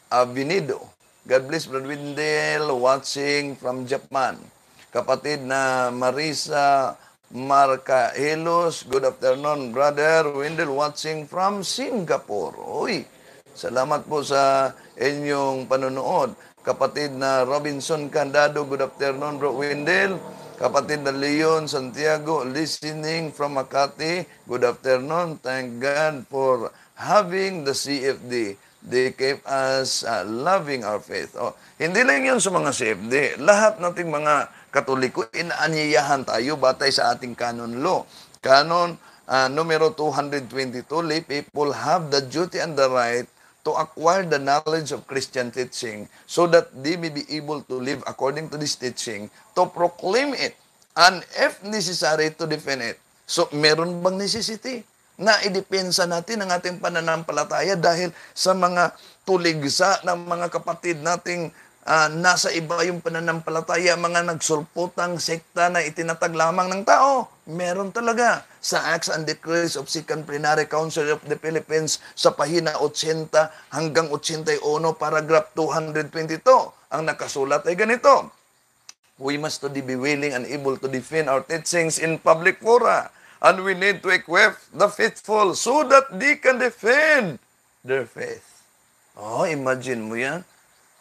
Avenido. God bless, Brother Wendell, watching from Japan. Kapatid na Marisa Marcaelos, good afternoon, Brother Wendell, watching from Singapore. Uy, salamat po sa inyong panonood. Kapatid na Robinson Candado, good afternoon, Bro Wendell. Kapatid na Leon Santiago, listening from Makati, good afternoon. Thank God for having the CFD. They keep us loving our faith. Hindi lang yun sa mga CFD. Lahat nating mga Katoliko, inaanyayahan tayo batay sa ating canon law. Canon numero 222, lay people have the duty and the right to acquire the knowledge of Christian teaching so that they may be able to live according to this teaching, to proclaim it, and if necessary, to defend it. So, meron bang necessity na idepensa natin ang ating pananampalataya dahil sa mga tuligsa ng mga kapatid nating nasa iba yung pananampalataya, mga nagsulputang sekta na itinatag lamang ng tao? Meron talaga. Sa Acts and Decrees of Second Plenary Council of the Philippines, sa pahina 80 hanggang 81, paragraph 222, ang nakasulat ay ganito: we must be willing and able to defend our teachings in public fora, and we need to equip the faithful so that they can defend their faith. Imagine mo yan.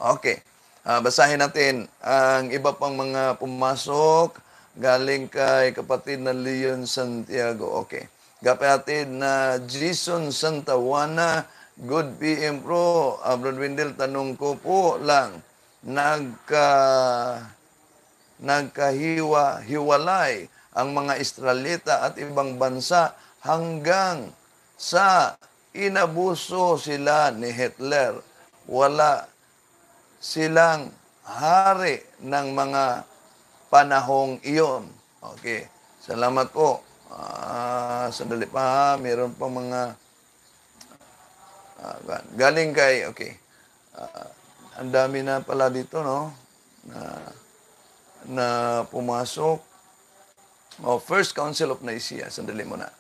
Okay. Basahin natin ang iba pang mga pumasok galing kay kapatid na Leon Santiago. Okay. Kapatid na Jason Santawana, good PM Pro. Brother Wendell, tanong ko po lang, nagkahiwalay ang mga Israelita at ibang bansa hanggang sa inabuso sila ni Hitler. Wala silang hari ng mga panahong iyon. Okay. Salamat po. Sandali pa, mayroon pa mga Galing kay, okay, ang dami na pala dito, no? Na, na pumasok. First Council of Nicaea, sandali muna.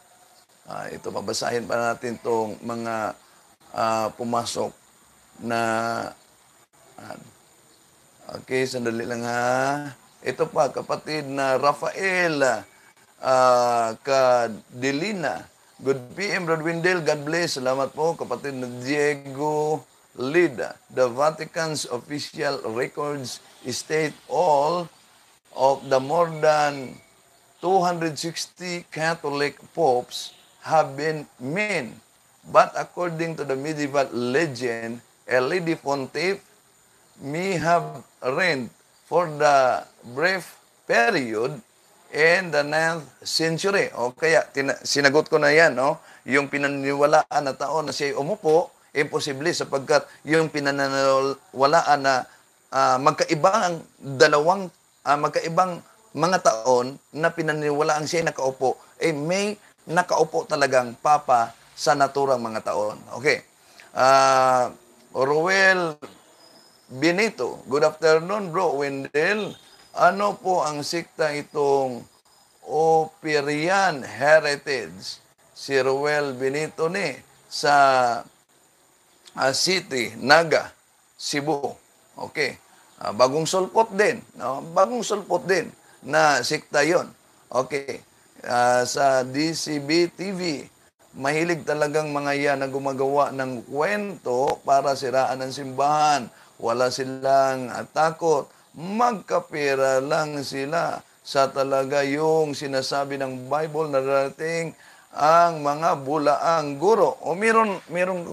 Ito, babasahin pa natin itong mga pumasok na, okay, sandali lang ha. Ito pa, kapatid na Rafael Cadelina. Good PM, Brad Windel. God bless. Salamat po, kapatid na Diego Lida. The Vatican's official records state all of the more than 260 Catholic popes have been men. But according to the medieval legend, a lady pontiff may have reigned for the brief period in the 9th century. O kaya, sinagot ko na yan, no? Yung pinaniniwalaan na taon na siya umupo, imposible sapagkat yung pinaniniwalaan na magkaibang mga taon na pinaniniwalaan siya nakaupo, may nakaupo talagang papa sa naturang mga taon. Okay. Roel Benito, good afternoon, bro Wendell. Ano po ang sikta itong Operian Heritage? Si Roel Benito ni sa City, Naga, Cebu. Okay. Bagong sulpot din. No? Bagong sulpot din na sikta yon. Okay. Sa DCB TV, mahilig talagang mga yan na gumagawa ng kwento para siraan ng simbahan. Wala silang takot. Magkapera lang sila sa talaga yung sinasabi ng Bible na darating ang mga bulaang guro. O meron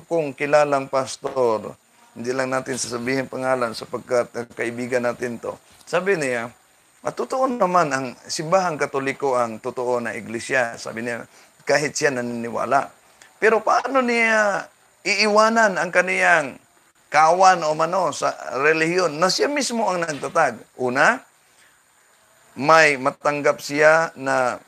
kong kilalang pastor, hindi lang natin sasabihin pangalan sapagkat kaibigan natin to. Sabi niya, totoo naman ang simbahang Katoliko ang totoo na iglesia. Sabi niya, kahit siya naniniwala. Pero paano niya iiwanan ang kaniyang kawan o mano sa relihiyon na siya mismo ang nagtatag? Una, may matanggap siya na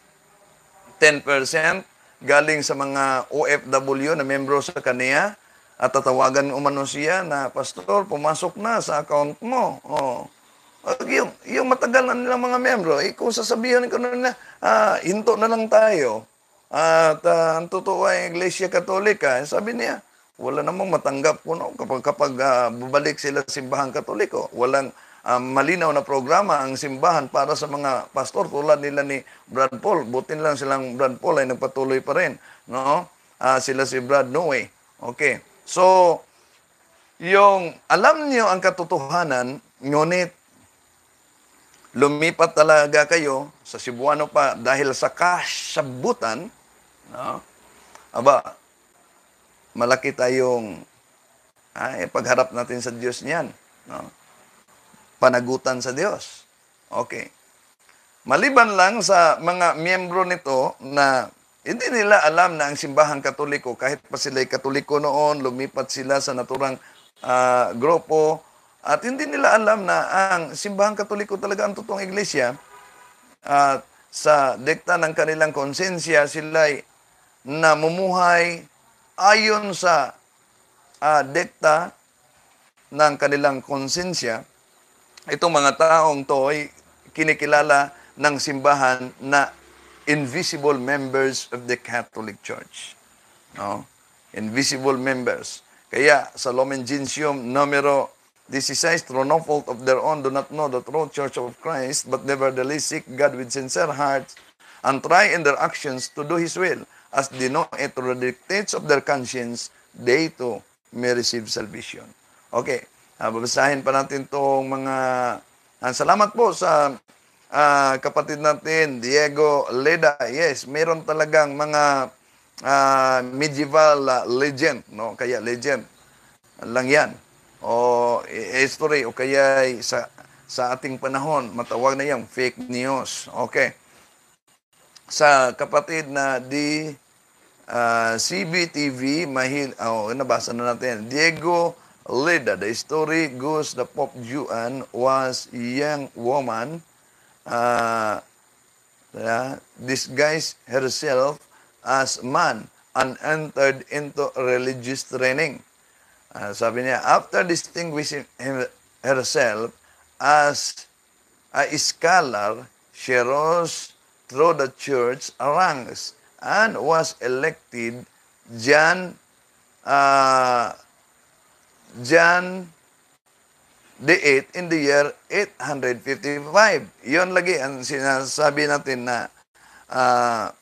10% galing sa mga OFW na membro sa kaniya at tatawagan umano siya na, Pastor, pumasok na sa account mo. Yung matagal na nilang mga membro, kung sasabihin ko na hinto na lang tayo at ang totoo ay Iglesia Katolika, sabi niya, wala namang matanggap po, no? Kapag babalik sila sa simbahang Katoliko. Walang malinaw na programa ang simbahan para sa mga pastor tulad nila ni Brad Paul. Buti lang silang Brad Paul ay nagpatuloy pa rin. No? Sila si Brad Noe. Okay. So, yung alam niyo ang katotohanan, ngunit lumipat talaga kayo sa Cebuano pa dahil sa kasabutan, no? Malaki tayong pagharap natin sa Diyos niyan. No? Panagutan sa Diyos. Okay. Maliban lang sa mga miyembro nito na hindi nila alam na ang simbahang Katoliko, kahit pa sila'y Katoliko noon, lumipat sila sa naturang grupo, at hindi nila alam na ang simbahang Katoliko talaga ang totoong iglesia. At sa dikta ng kanilang konsensya, sila'y namumuhay ayon sa dikta ng kanilang konsensya. Itong mga taong to ay kinikilala ng simbahan na invisible members of the Catholic Church. No? Invisible members. Kaya sa Lumen Gentium numero 16, through no fault of their own, do not know the true Church of Christ, but nevertheless seek God with sincere hearts, and try in their actions to do His will, as they know it through the dictates of their conscience, they too may receive salvation. Okay, babasahin pa natin itong mga... salamat po sa kapatid natin, Diego Leda. Yes, meron talagang mga medieval legend, no? Kaya legend lang yan. O history, o kaya sa ating panahon, matawag na yung fake news. Okay. Sa kapatid na CBTV, nabasa na natin. Diego Leda, the story goes the Pope Juan was a young woman disguised herself as man and entered into religious training. Sabi niya, after distinguishing herself as a scholar, she rose through the church ranks and was elected Jan uh, Jan the 8 in the year 855. Yon lagi ang sinasabi natin na ah,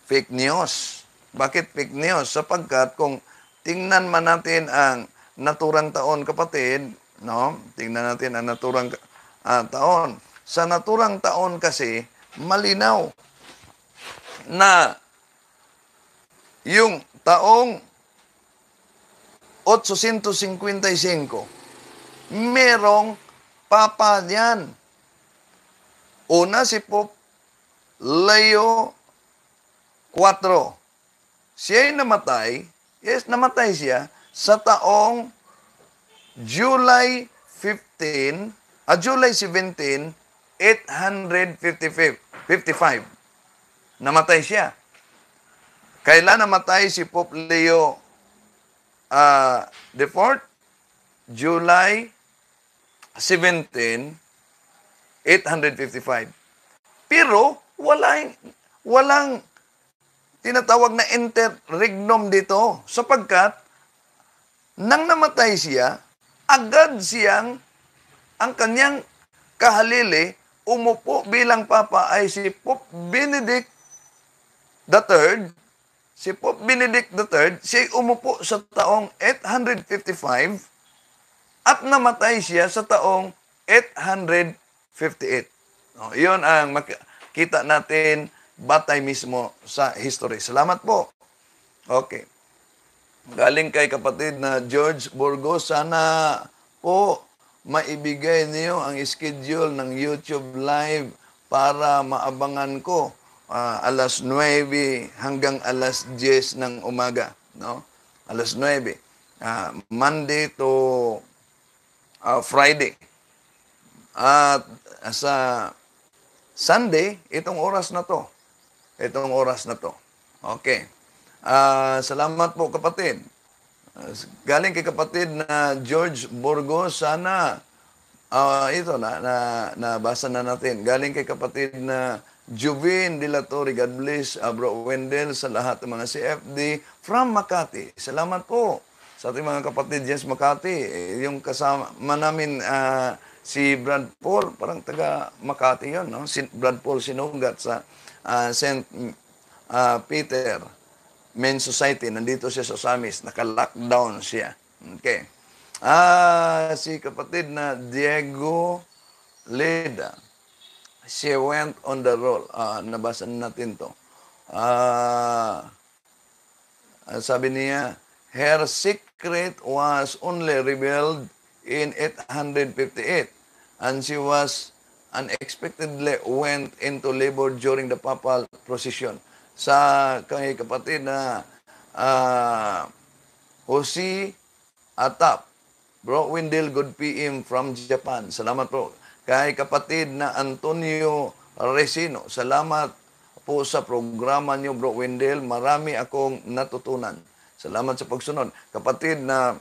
fake news. Bakit fake news? Sapagkat kung tingnan man natin ang naturang taon, kapatid, no? Tingnan natin ang naturang taon. Sa naturang taon kasi, malinaw na yung taong 855, merong papa niyan. Una si Pope Leo 4. Siya ay namatay, namatay siya sa taong July 15, July 17, 855. Namatay siya. Kailan namatay si Pope Leo the 4th? July 17, 855. Pero walang tinatawag na interregnum dito sapagkat nang namatay siya, agad siyang ang kanyang kahalili umupo bilang papa ay si Pope Benedict III. Si Pope Benedict III, siya umupo sa taong 855 at namatay siya sa taong 858. Iyon ang makita natin batay mismo sa history. Salamat po. Okay. Galing kay kapatid na George Burgos, sana po maibigay niyo ang schedule ng YouTube live para maabangan ko alas 9 hanggang alas 10 ng umaga, no? Alas 9. Monday to Friday. At sa Sunday, itong oras na to. Itong oras na to. Okay. Salamat po kapatid. Galing kay kapatid na George Burgos, sana ito nabasa na natin. Galing kay kapatid na Juvin de la Torre, God bless Bro Wendell sa lahat ng mga CFD from Makati. Salamat po sa ating mga kapatid dyan sa Makati. Yung kasama namin si Brad Paul, parang taga Makati yun, no? Si Brad Paul sinugat sa St. Peter Men's Society. Nandito siya sa Samis. Naka-lockdown siya. Okay. Si kapatid na Diego Leda. She went on the roll. Nabasa natin to. Sabi niya, her secret was only revealed in 858 and she was unexpectedly went into labor during the papal procession. Sa kay kapatid na Jose Atap, Bro Wendell, good PM from Japan. Salamat po. Kay kapatid na Antonio Resino, salamat po sa programa niyo, Bro Wendell. Marami akong natutunan. Salamat sa pagsunod. Kapatid na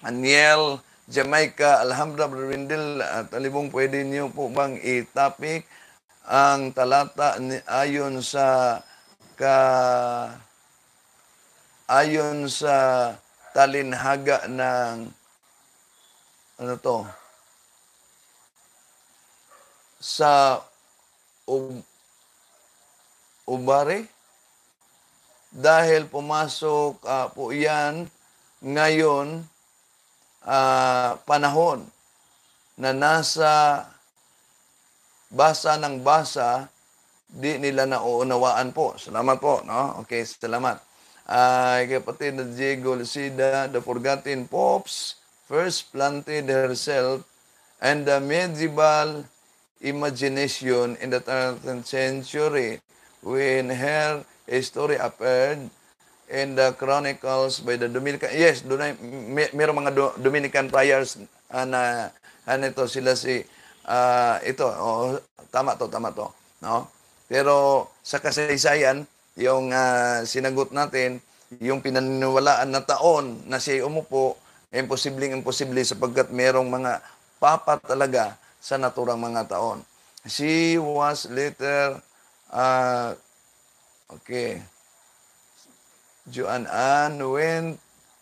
Aniel Jamaica, alhamdulillah, Bro Wendell, talibong pwede niyo po bang i-topic ang talata ayon sa talinhaga ng sa ubari dahil pumasok po yan ngayon panahon na nasa basa ng basa, di nila nauunawaan po. Salamat po, no? Okay, salamat. Kapatid na Diego Lucida, the forgotten popes first planted herself and the medieval imagination in the 13th century when her story appeared in the chronicles by the Dominican. Yes, mayroong mga Dominican friars na ito sila si ito, tama to, no? Pero sa kasaysayan, yung sinagot natin, yung pinaniniwalaan na taon na siya umupo, imposible sapagkat merong mga papa talaga sa naturang mga taon. She was later, okay, Joan Ann went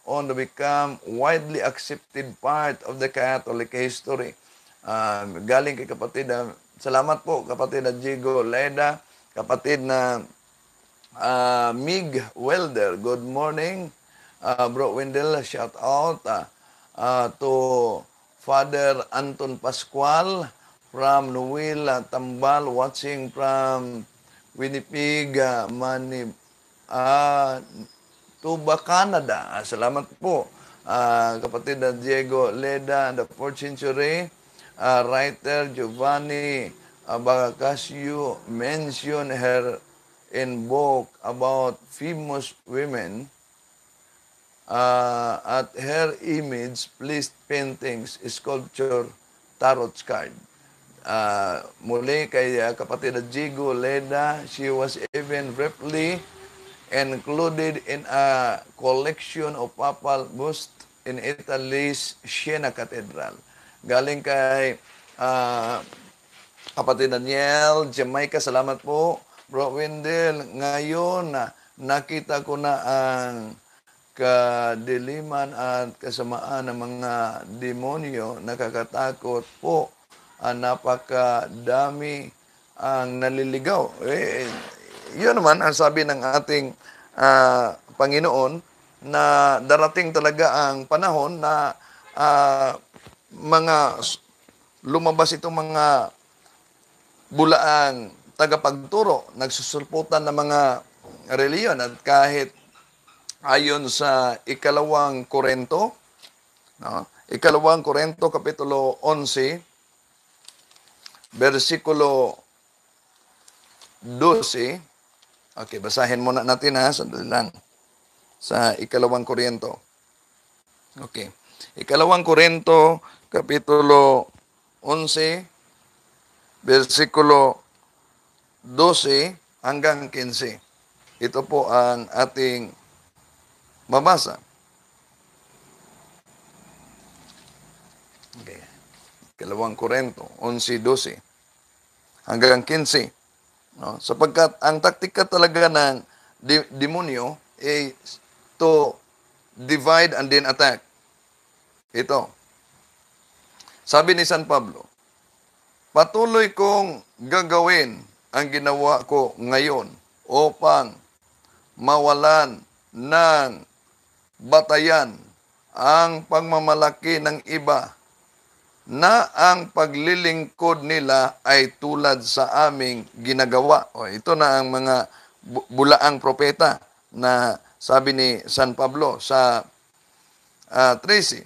on to become widely accepted part of the Catholic history. Galing kay kapatid salamat po kapatid na Jigo Leda, kapatid na Mig Welder, good morning. Bro Wendell, shout out to Father Anton Pascual from Noel Tambal, watching from Winnipeg, Tuba, Canada. Salamat po. Kapatid na Diego Leda, the 4th century writer Giovanni Abacasio mentioned her in book about famous women at her image, placed paintings, sculpture, tarot card. Muli kay kapatid na Jigo Leda, she was even briefly included in a collection of papal busts in Italy's Siena Cathedral. Galing kay kapatid Daniel, Jamaica, salamat po. Bro Wendell, ngayon nakita ko na ang kadiliman at kasamaan ng mga demonyo, nakakatakot po. Napakadami ang naliligaw. Yun naman ang sabi ng ating Panginoon na darating talaga ang panahon na lumabas itong mga bulaang tagapagturo, nagsusulputan ng mga reliyon at kahit ayon sa ikalawang Korento, ikalawang Korento kapitulo 11, versikulo 12. Okay, basahin muna natin sandali lang. Sa ikalawang Korento. Okay. Ikalawang Korento, kapitulo 11, versikulo 12 hanggang 15. Ito po ang ating mabasa. Okay. Ikalawang Korento, 11:12 hanggang 15. No? Sapagkat ang taktika talaga ng demonyo ay to divide and then attack. Ito. Sabi ni San Pablo, patuloy kong gagawin ang ginawa ko ngayon upang mawalan ng batayan ang pagmamalaki ng iba na ang paglilingkod nila ay tulad sa aming ginagawa. Ito na ang mga bulaang propeta na sabi ni San Pablo sa 13.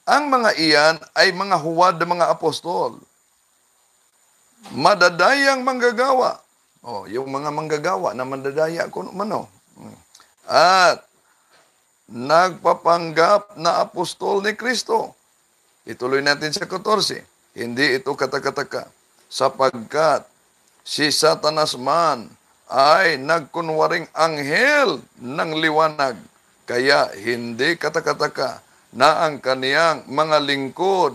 Ang mga iyan ay mga huwad na mga apostol, madadayang manggagawa. Yung mga manggagawa na madadaya kung mano. At nagpapanggap na apostol ni Kristo. Ituloy natin sa 14. Hindi ito katakataka, sapagkat si Satanas man ay nagkunwaring anghel ng liwanag. Kaya hindi katakataka na ang kaniyang mga lingkod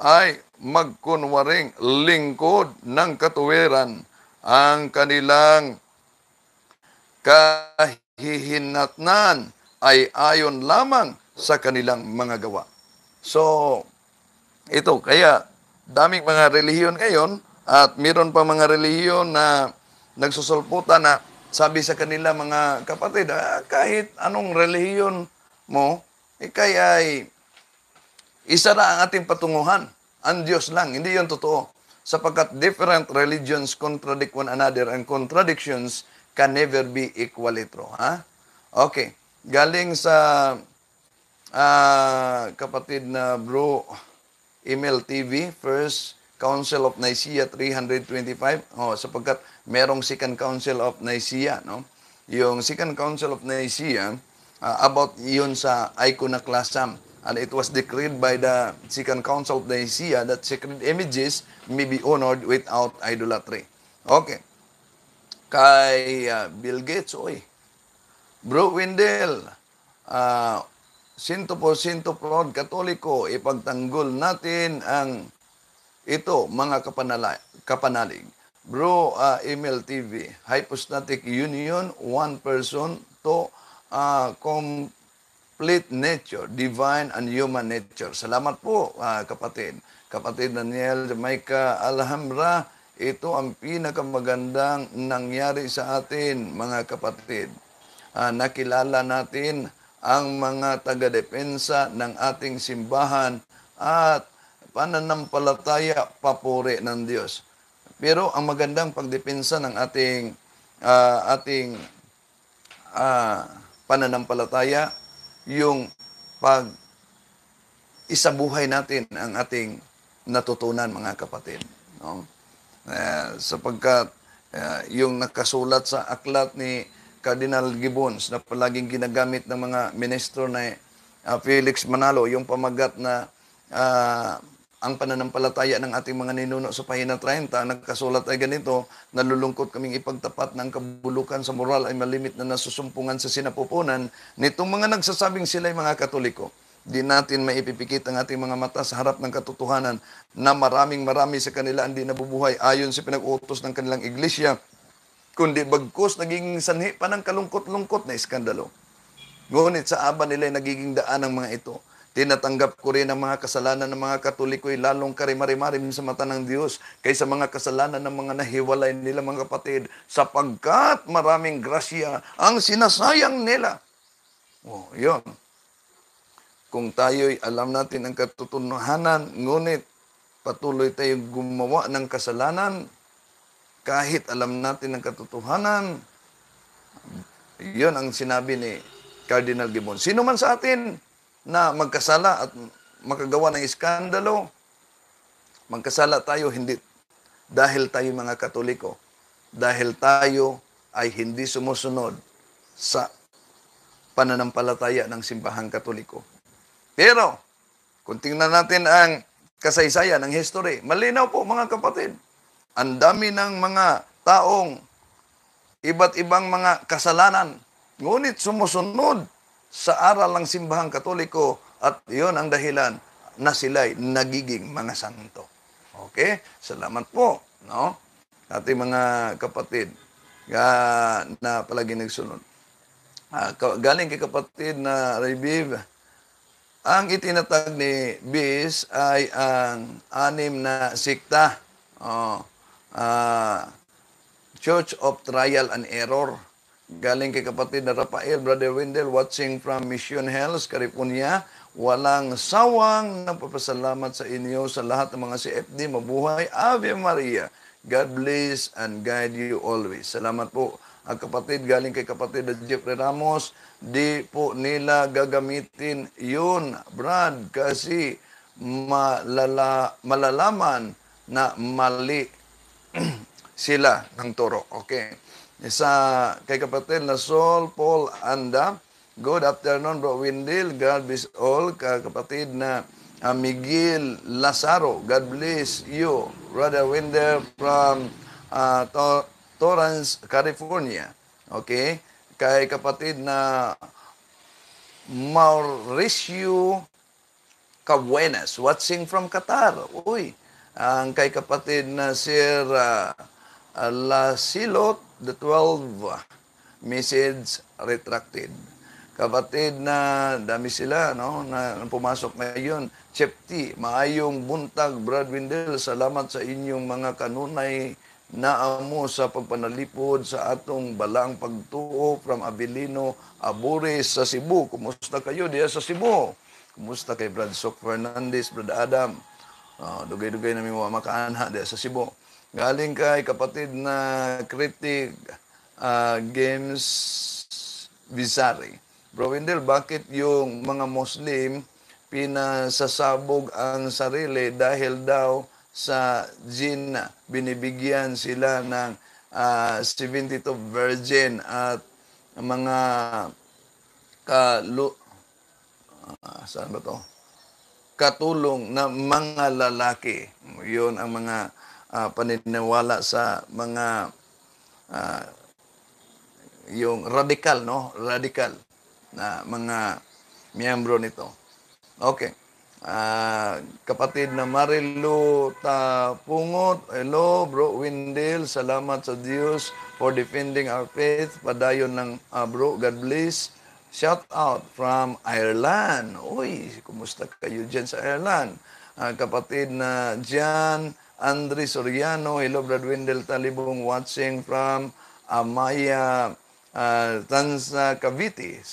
ay magkunwaring lingkod ng katuwiran. Ang kanilang kahihinatnan ay ayon lamang sa kanilang mga gawa. So, ito, kaya daming mga relihiyon ngayon at meron pa mga relihiyon na nagsusulputan na sabi sa kanila mga kapatid, kahit anong relihiyon mo, kaya ay isa na ang ating patunguhan. Ang Diyos lang, hindi yun totoo. Sapagkat different religions contradict one another and contradictions can never be equally true. Okay, galing sa kapatid na Bro Email TV, First Council of Nicaea 325, sapagkat merong Second Council of Nicaea, no? Yung Second Council of Nicaea, about yun sa iconoclasm. And it was decreed by the Second Council of Nicaea that sacred images may be honored without idolatry. Okay. Kay Bill Gates, Bro Windel, ah, 100% proud Katoliko, ipagtanggol natin ang ito, mga kapanalig. Bro, Email TV, Hypostatic Union, one person to complete nature, divine and human nature. Salamat po, kapatid. Kapatid Daniel Jamaica Alhambra, ito ang pinakamagandang nangyari sa atin, mga kapatid. Nakilala natin ang mga taga-depensa ng ating simbahan at pananampalataya papuri ng Diyos. Pero ang magandang pagdepensa ng ating pananampalataya, yung pag isabuhay natin ang ating natutunan, mga kapatid. No? Sapagkat yung nakasulat sa aklat ni Cardinal Gibbons na palaging ginagamit ng mga ministro na Felix Manalo, yung pamagat na ang pananampalataya ng ating mga ninuno sa pahina 30, nagkasulat ay ganito: nalulungkot kaming ipagtapat ng kabulukan sa moral ay malimit na nasusumpungan sa sinapupunan nitong mga nagsasabing sila'y mga Katoliko. Di natin maipipikit ang ating mga mata sa harap ng katotohanan na marami sa kanila hindi nabubuhay ayon sa pinag-utos ng kanilang iglesia, kundi bagkus naging sanhi pa ng kalungkot-lungkot na iskandalo. Ngunit sa aba nila ay nagiging daan ang mga ito. Tinatanggap ko rin ang mga kasalanan ng mga Katoliko ay lalong karimari-marim sa mata ng Diyos kaysa mga kasalanan ng mga nahiwalay nila, mga kapatid, sapagkat maraming grasya ang sinasayang nila. Yun. Kung tayo'y alam natin ang katotohanan, ngunit patuloy tayong gumawa ng kasalanan, kahit alam natin ang katotohanan, yun ang sinabi ni Cardinal Gibbon. Sino man sa atin na magkasala at makagawa ng iskandalo, magkasala tayo hindi dahil tayo mga Katoliko, dahil tayo ay hindi sumusunod sa pananampalataya ng simbahang Katoliko. Pero, kung tingnan natin ang kasaysayan, ng history, malinaw po, mga kapatid. Ang dami ng mga taong iba't ibang mga kasalanan, ngunit sumusunod sa aral ng simbahang Katoliko, at iyon ang dahilan na sila'y nagiging mga santo. Okay? Salamat po, no? Ating mga kapatid na palagi nagsunod. Galing kay kapatid na Reviv, ang itinatag ni Bis ay ang 6 na sikta. Church of Trial and Error. Galing kay kapatid na Rafael, Brother Wendell, watching from Mission Hills, California. Walang sawang nagpapasalamat sa inyo sa lahat ng mga CFD. Mabuhay, Ave Maria. God bless and guide you always. Salamat po. Ang kapatid, galing kay kapatid na Jeffrey Ramos, di po nila gagamitin yun, Brad, kasi malalaman na mali sila ng turo. Okay. Kay kapatid na Sol Paul Anda, good afternoon, Bro Windel. God bless all. Kapatid na Miguel Lazaro, God bless you. Brother Windel from Torrance, California. Okay? Kay kapatid na Mauricio Cabuenas, watching from Qatar. Uy, ang kay kapatid na Sir Lasilot, the 12 message retracted. Kapatid na dami sila, no, na pumasok ngayon. Chepti, maayong buntag, Brad Windel. Salamat sa inyong mga kanunay na amo sa pagpanalipod sa atong balang pagtuo from Abilino, Abures sa Cebu. Kumusta kayo diya sa Cebu? Kumusta kay Brad Sok Fernandez, Brad Adam? Dugay-dugay namin mga makaanha diya sa Cebu. Galing kay kapatid na Critic Games Visari. Bro Wendell, bakit yung mga Muslim pinasasabog ang sarili dahil daw sa jinn binibigyan sila ng 72 virgin at mga saan ba to? Katulong na mga lalaki. Yun ang mga paniniwala sa mga yung radical, no? Radical na mga miyembro nito. Okay. Kapatid na Marilu Tapungot, hello, Bro Windel, salamat sa Diyos for defending our faith. Padayon ng bro, God bless. Shout out from Ireland. Uy, kumusta kayo dyan sa Ireland? Kapatid na Jan Andre Soriano, hello, Brad Windel Talibong, watching from Amaya, Tansa, Cavite.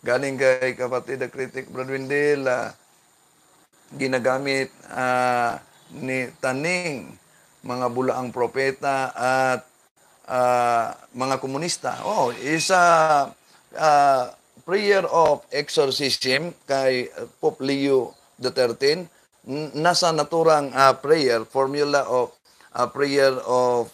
Galing kay kapatid na critic Brad Windel, ginagamit ni Taning, mga bulaang propeta at mga komunista. Oh, isa prayer of exorcism kay Pope Leo XIII. Nasa naturang prayer, formula of prayer of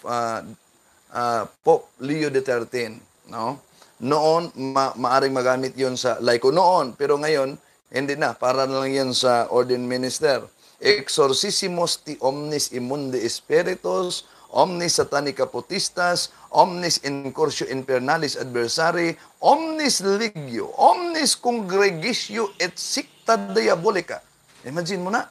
Pope Leo XIII. No? Noon, maaring magamit yon sa laiko noon, pero ngayon, hindi na, para na lang yan sa ordained minister. Exorcissimos ti omnis immundi spiritus, omnis satanica potestas, omnis incursio infernalis adversari, omnis ligio, omnis congregatio et secta diabolica. Imagine mo na.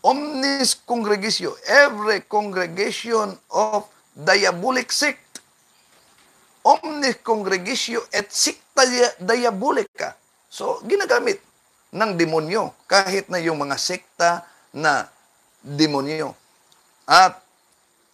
Omnis congregatio, every congregation of diabolic sect. Omnis congregatio et secta diabolica. So, ginagamit ng demonyo, kahit na yung mga sekta na demonyo. At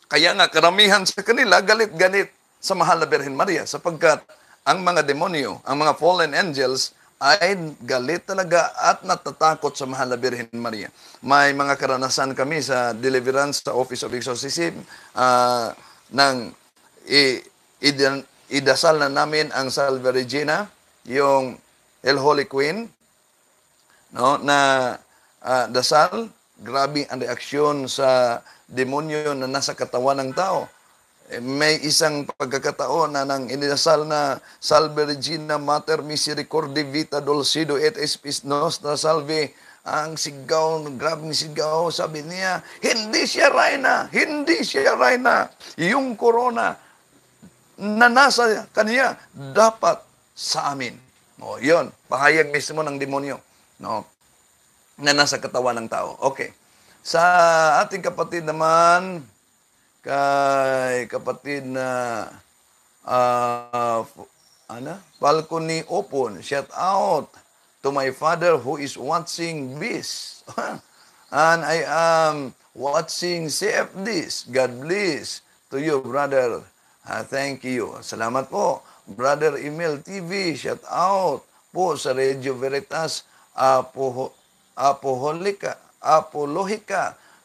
kaya nga karamihan sa kanila galit-galit sa mahal na Birhen Maria sapagkat ang mga demonyo, ang mga fallen angels ay galit talaga at natatakot sa mahal na Birhen Maria. May mga karanasan kami sa deliverance sa Office of Exorcism nang idasal na namin ang Salve Regina, yung El Holy Queen, no, na dasal. Grabe ang reaksyon sa demonyo na nasa katawan ng tao. May isang pagkakataon na nang inidasal na Salve Regina Mater Misericordiae Vita Dulcido et Spes Nostra Salve, ang sigaw, grabing sigaw, sabi niya, hindi siya reyna, hindi siya reyna. Yung corona na nasa kanya, dapat sa amin. O, yun, pahayag mismo ng demonyo, no, na nasa katawan ng tao. Okay. Sa ating kapatid naman, kay kapatid na Balcony Open, shout out to my father who is watching this. And I am watching CFDs. God bless to you, brother. Thank you. Salamat po. Brother Emil TV, shout out po sa Radio Veritas Apologica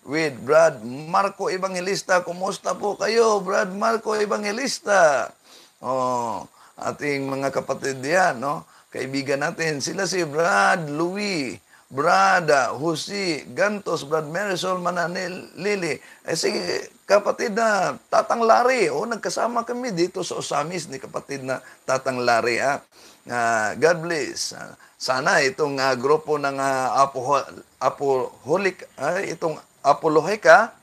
with Brad Marco Evangelista. Kumusta po kayo, Brad Marco Evangelista? Oh, ating mga kapatid yan, no? Kaibigan natin. Sila si Brad Louis, Brad Jose Gantos, Brad Marisol Mananili. Si kapatid na Tatang Larry. Nagkasama kami dito sa Osamis ni kapatid na Tatang Larry. God bless. Sana itong grupo ng itong Apologica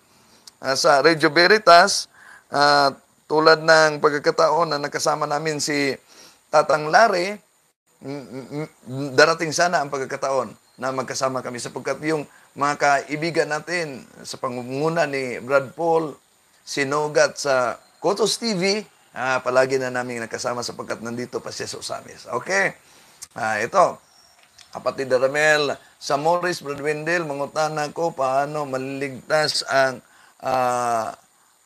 sa Radio Veritas, tulad ng pagkakataon na nakasama namin si Tatang Larry, darating sana ang pagkakataon na magkasama kami sapagkat yung mga kaibigan natin sa pangunguna ni Brad Paul sinugat sa Kotos TV, palagi na namin nakasama sapagkat nandito pa siya sa Osamis. Okay? Ito, kapatid Ramel, sa Morris, Brad Wendell, mangutana ko paano maliligtas ang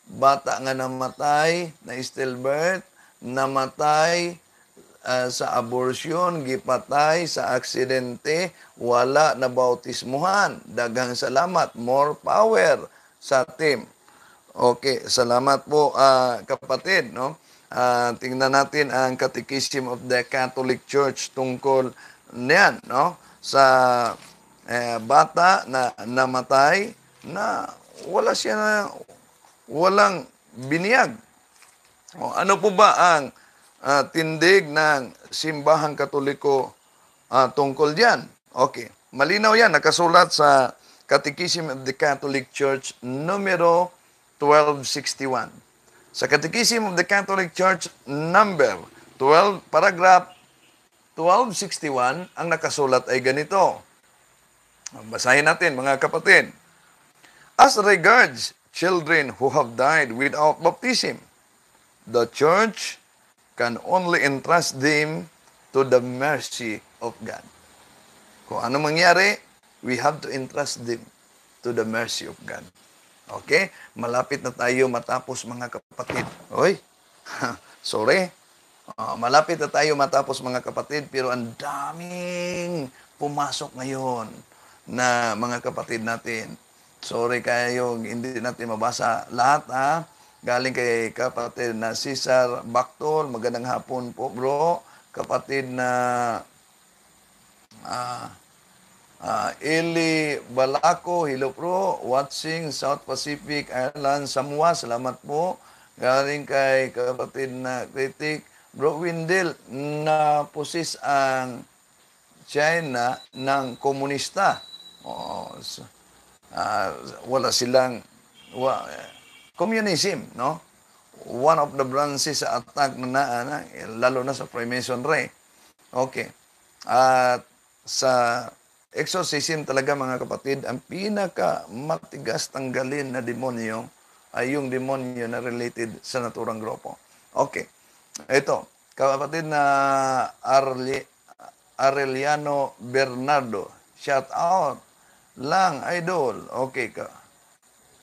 bata nga namatay na stillbirth, namatay sa abortion, gipatay sa aksidente, wala na bautismuhan. Daghang salamat, more power sa team. Okay, salamat po kapatid, no? Tingnan natin ang Catechism of the Catholic Church tungkol niyan, no? Sa bata na namatay na walang biniyag. Ano po ba ang tindig ng simbahang Katoliko tungkol diyan? Okay, malinaw yan, nakasulat sa Catechism of the Catholic Church numero 1261. Sa Catechism of the Catholic Church number paragraph 1261, ang nakasulat ay ganito. Basahin natin, mga kapatid. As regards children who have died without baptism, the church can only entrust them to the mercy of God. Kung ano mangyari, we have to entrust them to the mercy of God. Okay? Malapit na tayo matapos, mga kapatid. Oy, sorry. Malapit na tayo matapos, mga kapatid, pero ang daming pumasok ngayon na mga kapatid natin. Sorry kayo, hindi natin mabasa lahat, ha? Galing kay kapatid na Cesar Bactol, magandang hapon po, bro. Kapatid na Eli Balaco, hello pro, watching South Pacific Island, Samoa, salamat po. Galing kay kapatid na Kritik, Bro Windel, na pusis ang China ng komunista. Wala silang communism, no? One of the branches sa attack na lalo na sa Freemasonry. Okay. At sa exorcism talaga, mga kapatid, ang pinaka matigas tanggalin na demonyo ay yung demonyo na related sa naturang grupo. Okay. Ito, kapatid na Areliano Bernardo, shout out lang, idol. Okay ka.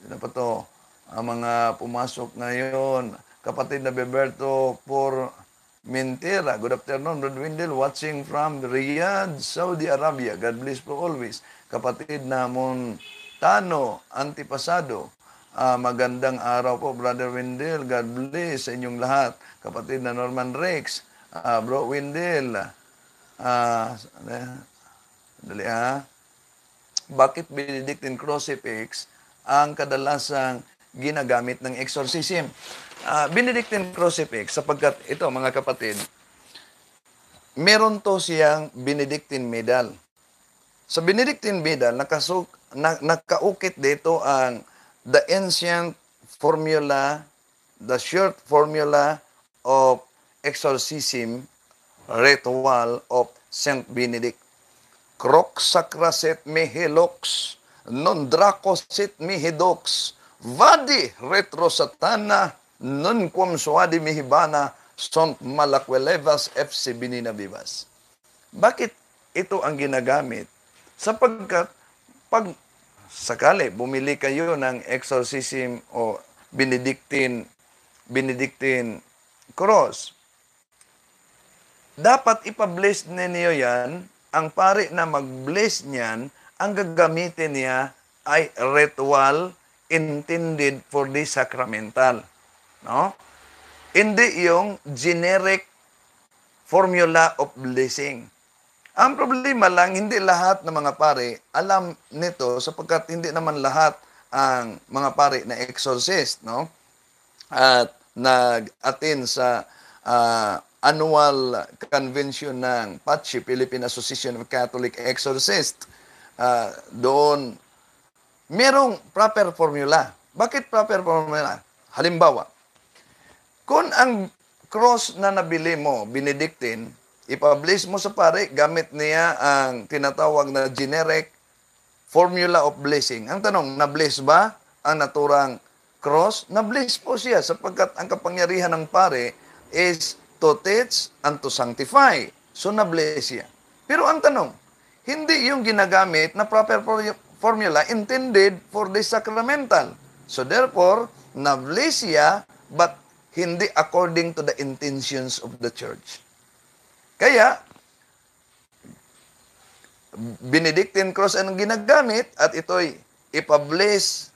Ano pa to? Ang mga pumasok ngayon. Kapatid na Beberto por Mentera. Good afternoon, Brother Windel. Watching from Riyadh, Saudi Arabia. God bless po always. Kapatid na Montano Antipasado. Magandang araw po, Brother Windel. God bless sa inyong lahat. Kapatid na Norman Rex. Bro Windel. Dali ha. Bakit Benedictine crucifix ang kadalasang ginagamit ng exorcism? Benedictine crucifix, sapagkat ito, mga kapatid, meron to siyang Benedictine medal. Sa Benedictine medal, nakaukit dito ang the ancient formula, the short formula of exorcism ritual of Saint Benedict. Croc sacra sit mihi lux, non draco sit mihi dox, vadi retro satana, non quam suadi mihi bana, sont malakwelevas FC binina vivas. Bakit ito ang ginagamit? Sapagkat pag sakali bumili kayo ng exorcism o Benedictine cross, dapat ipa-bless ninyo yan. Ang pari na mag-bless niyan, ang gagamitin niya ay ritual intended for the sacramental. No? Hindi yung generic formula of blessing. Ang problema lang, hindi lahat ng mga pari alam nito, sapagkat hindi naman lahat ang mga pari na exorcist, no? At nag-attend sa annual convention ng PACHI, Philippine Association of Catholic Exorcists. Doon, merong proper formula. Bakit proper formula? Halimbawa, kung ang cross na nabili mo, Benedictine, ipablish mo sa pare, gamit niya ang tinatawag na generic formula of blessing. Ang tanong, na-bless ba ang naturang cross? Na-bless po siya, sapagkat ang kapangyarihan ng pare is to teach and to sanctify. So, na-bless siya. Pero ang tanong, hindi yung ginagamit na proper formula intended for the sacramental. So, therefore, na-bless siya, but hindi according to the intentions of the church. Kaya, Benedictine cross ang ginagamit at ito'y ipabless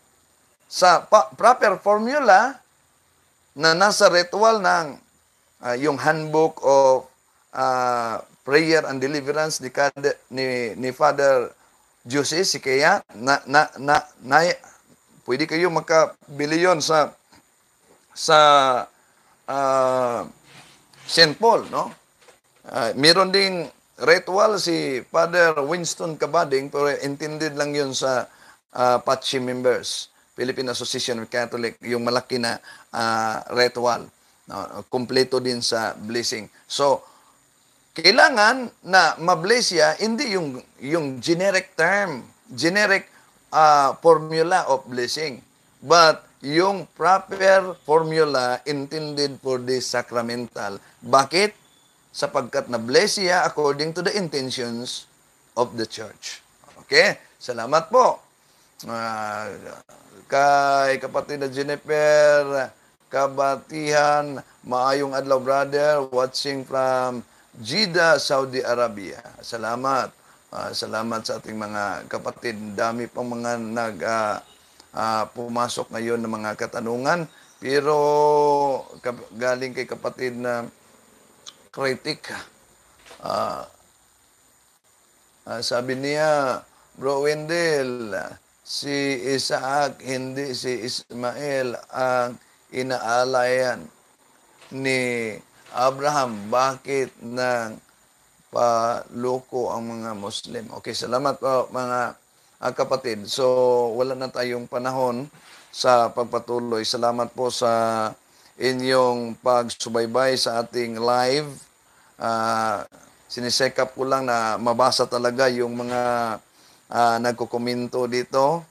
sa proper formula na nasa ritual ng yung handbook of prayer and deliverance ni Father Jose Sikaya pwede kayo makabili yon sa St. Paul, no? Meron ding ritual si Father Winston Cabading, pero intended lang yun sa PACHI members, Philippine Association of Catholic, yung malaki na ritual. Kumpleto din sa blessing. So, kailangan na ma-bless siya, hindi yung generic term, generic formula of blessing, but yung proper formula intended for the sacramental. Bakit? Sapagkat na-bless siya according to the intentions of the church. Okay? Salamat po. Kay kapatid na Jennifer, kabatihan, maayong adlaw brother, watching from Jeddah, Saudi Arabia. Salamat. Salamat sa ating mga kapatid. Dami pang mga pumasok ngayon ng mga katanungan. Pero galing kay kapatid na kritik. Sabi niya, Bro Wendell, si Isaac, hindi si Ismael ang inaalayan ni Abraham. Bakit nang paloko ang mga Muslim? Okay, salamat po mga kapatid. So, wala na tayong panahon sa pagpatuloy. Salamat po sa inyong pagsubaybay sa ating live. Sinisekap ko lang na mabasa talaga yung mga nagkukomento dito.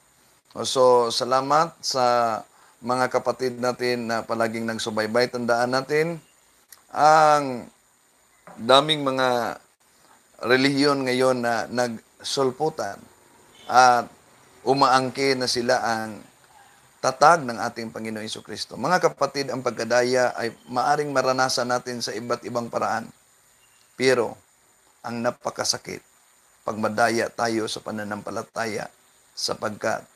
So, salamat sa mga kapatid natin na palaging nagsubaybay. Tandaan natin, ang daming mga relihiyon ngayon na nagsulputan at umaangkin na sila ang tatag ng ating Panginoon Jesucristo. Mga kapatid, ang pagkadaya ay maaring maranasan natin sa iba't ibang paraan. Pero, ang napakasakit, pag madaya tayo sa pananampalataya, sapagkat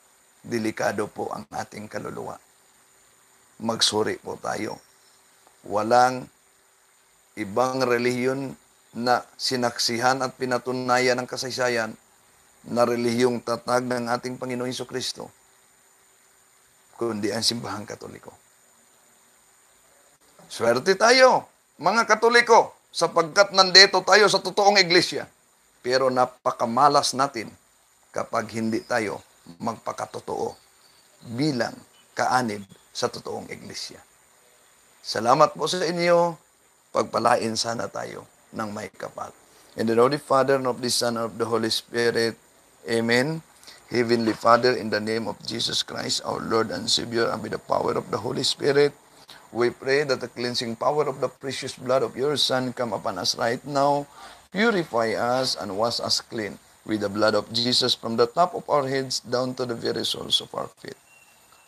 delikado po ang ating kaluluwa. Magsuri po tayo. Walang ibang relihiyon na sinaksihan at pinatunayan ng kasaysayan na relihiyong tatag ng ating Panginoon Jesucristo, kundi ang simbahang Katoliko. Swerte tayo, mga Katoliko, sapagkat nandito tayo sa totoong iglesia. Pero napakamalas natin kapag hindi tayo magpakatotoo bilang kaanib sa totoong iglesia. Salamat po sa inyo. Pagpalain sana tayo ng may kapal. In the name of the Father, and of the Son, and of the Holy Spirit. Amen. Heavenly Father, in the name of Jesus Christ, our Lord and Savior, and with the power of the Holy Spirit, we pray that the cleansing power of the precious blood of your Son come upon us right now, purify us and wash us clean with the blood of Jesus from the top of our heads down to the very soles of our feet.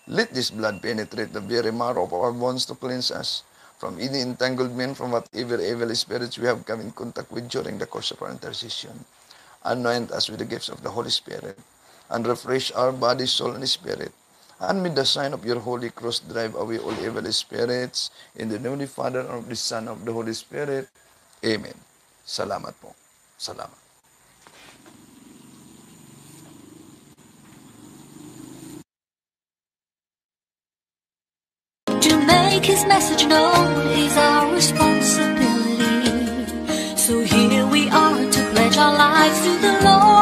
Let this blood penetrate the very marrow of our bones to cleanse us from any entanglement, from whatever evil spirits we have come in contact with during the course of our intercession. Anoint us with the gifts of the Holy Spirit, and refresh our body, soul, and spirit. And with the sign of your Holy Cross, drive away all evil spirits. In the name of the Father, and of the Son, and of the Holy Spirit. Amen. Salamat po. Salamat. To make his message known is our responsibility. So here we are to pledge our lives to the Lord.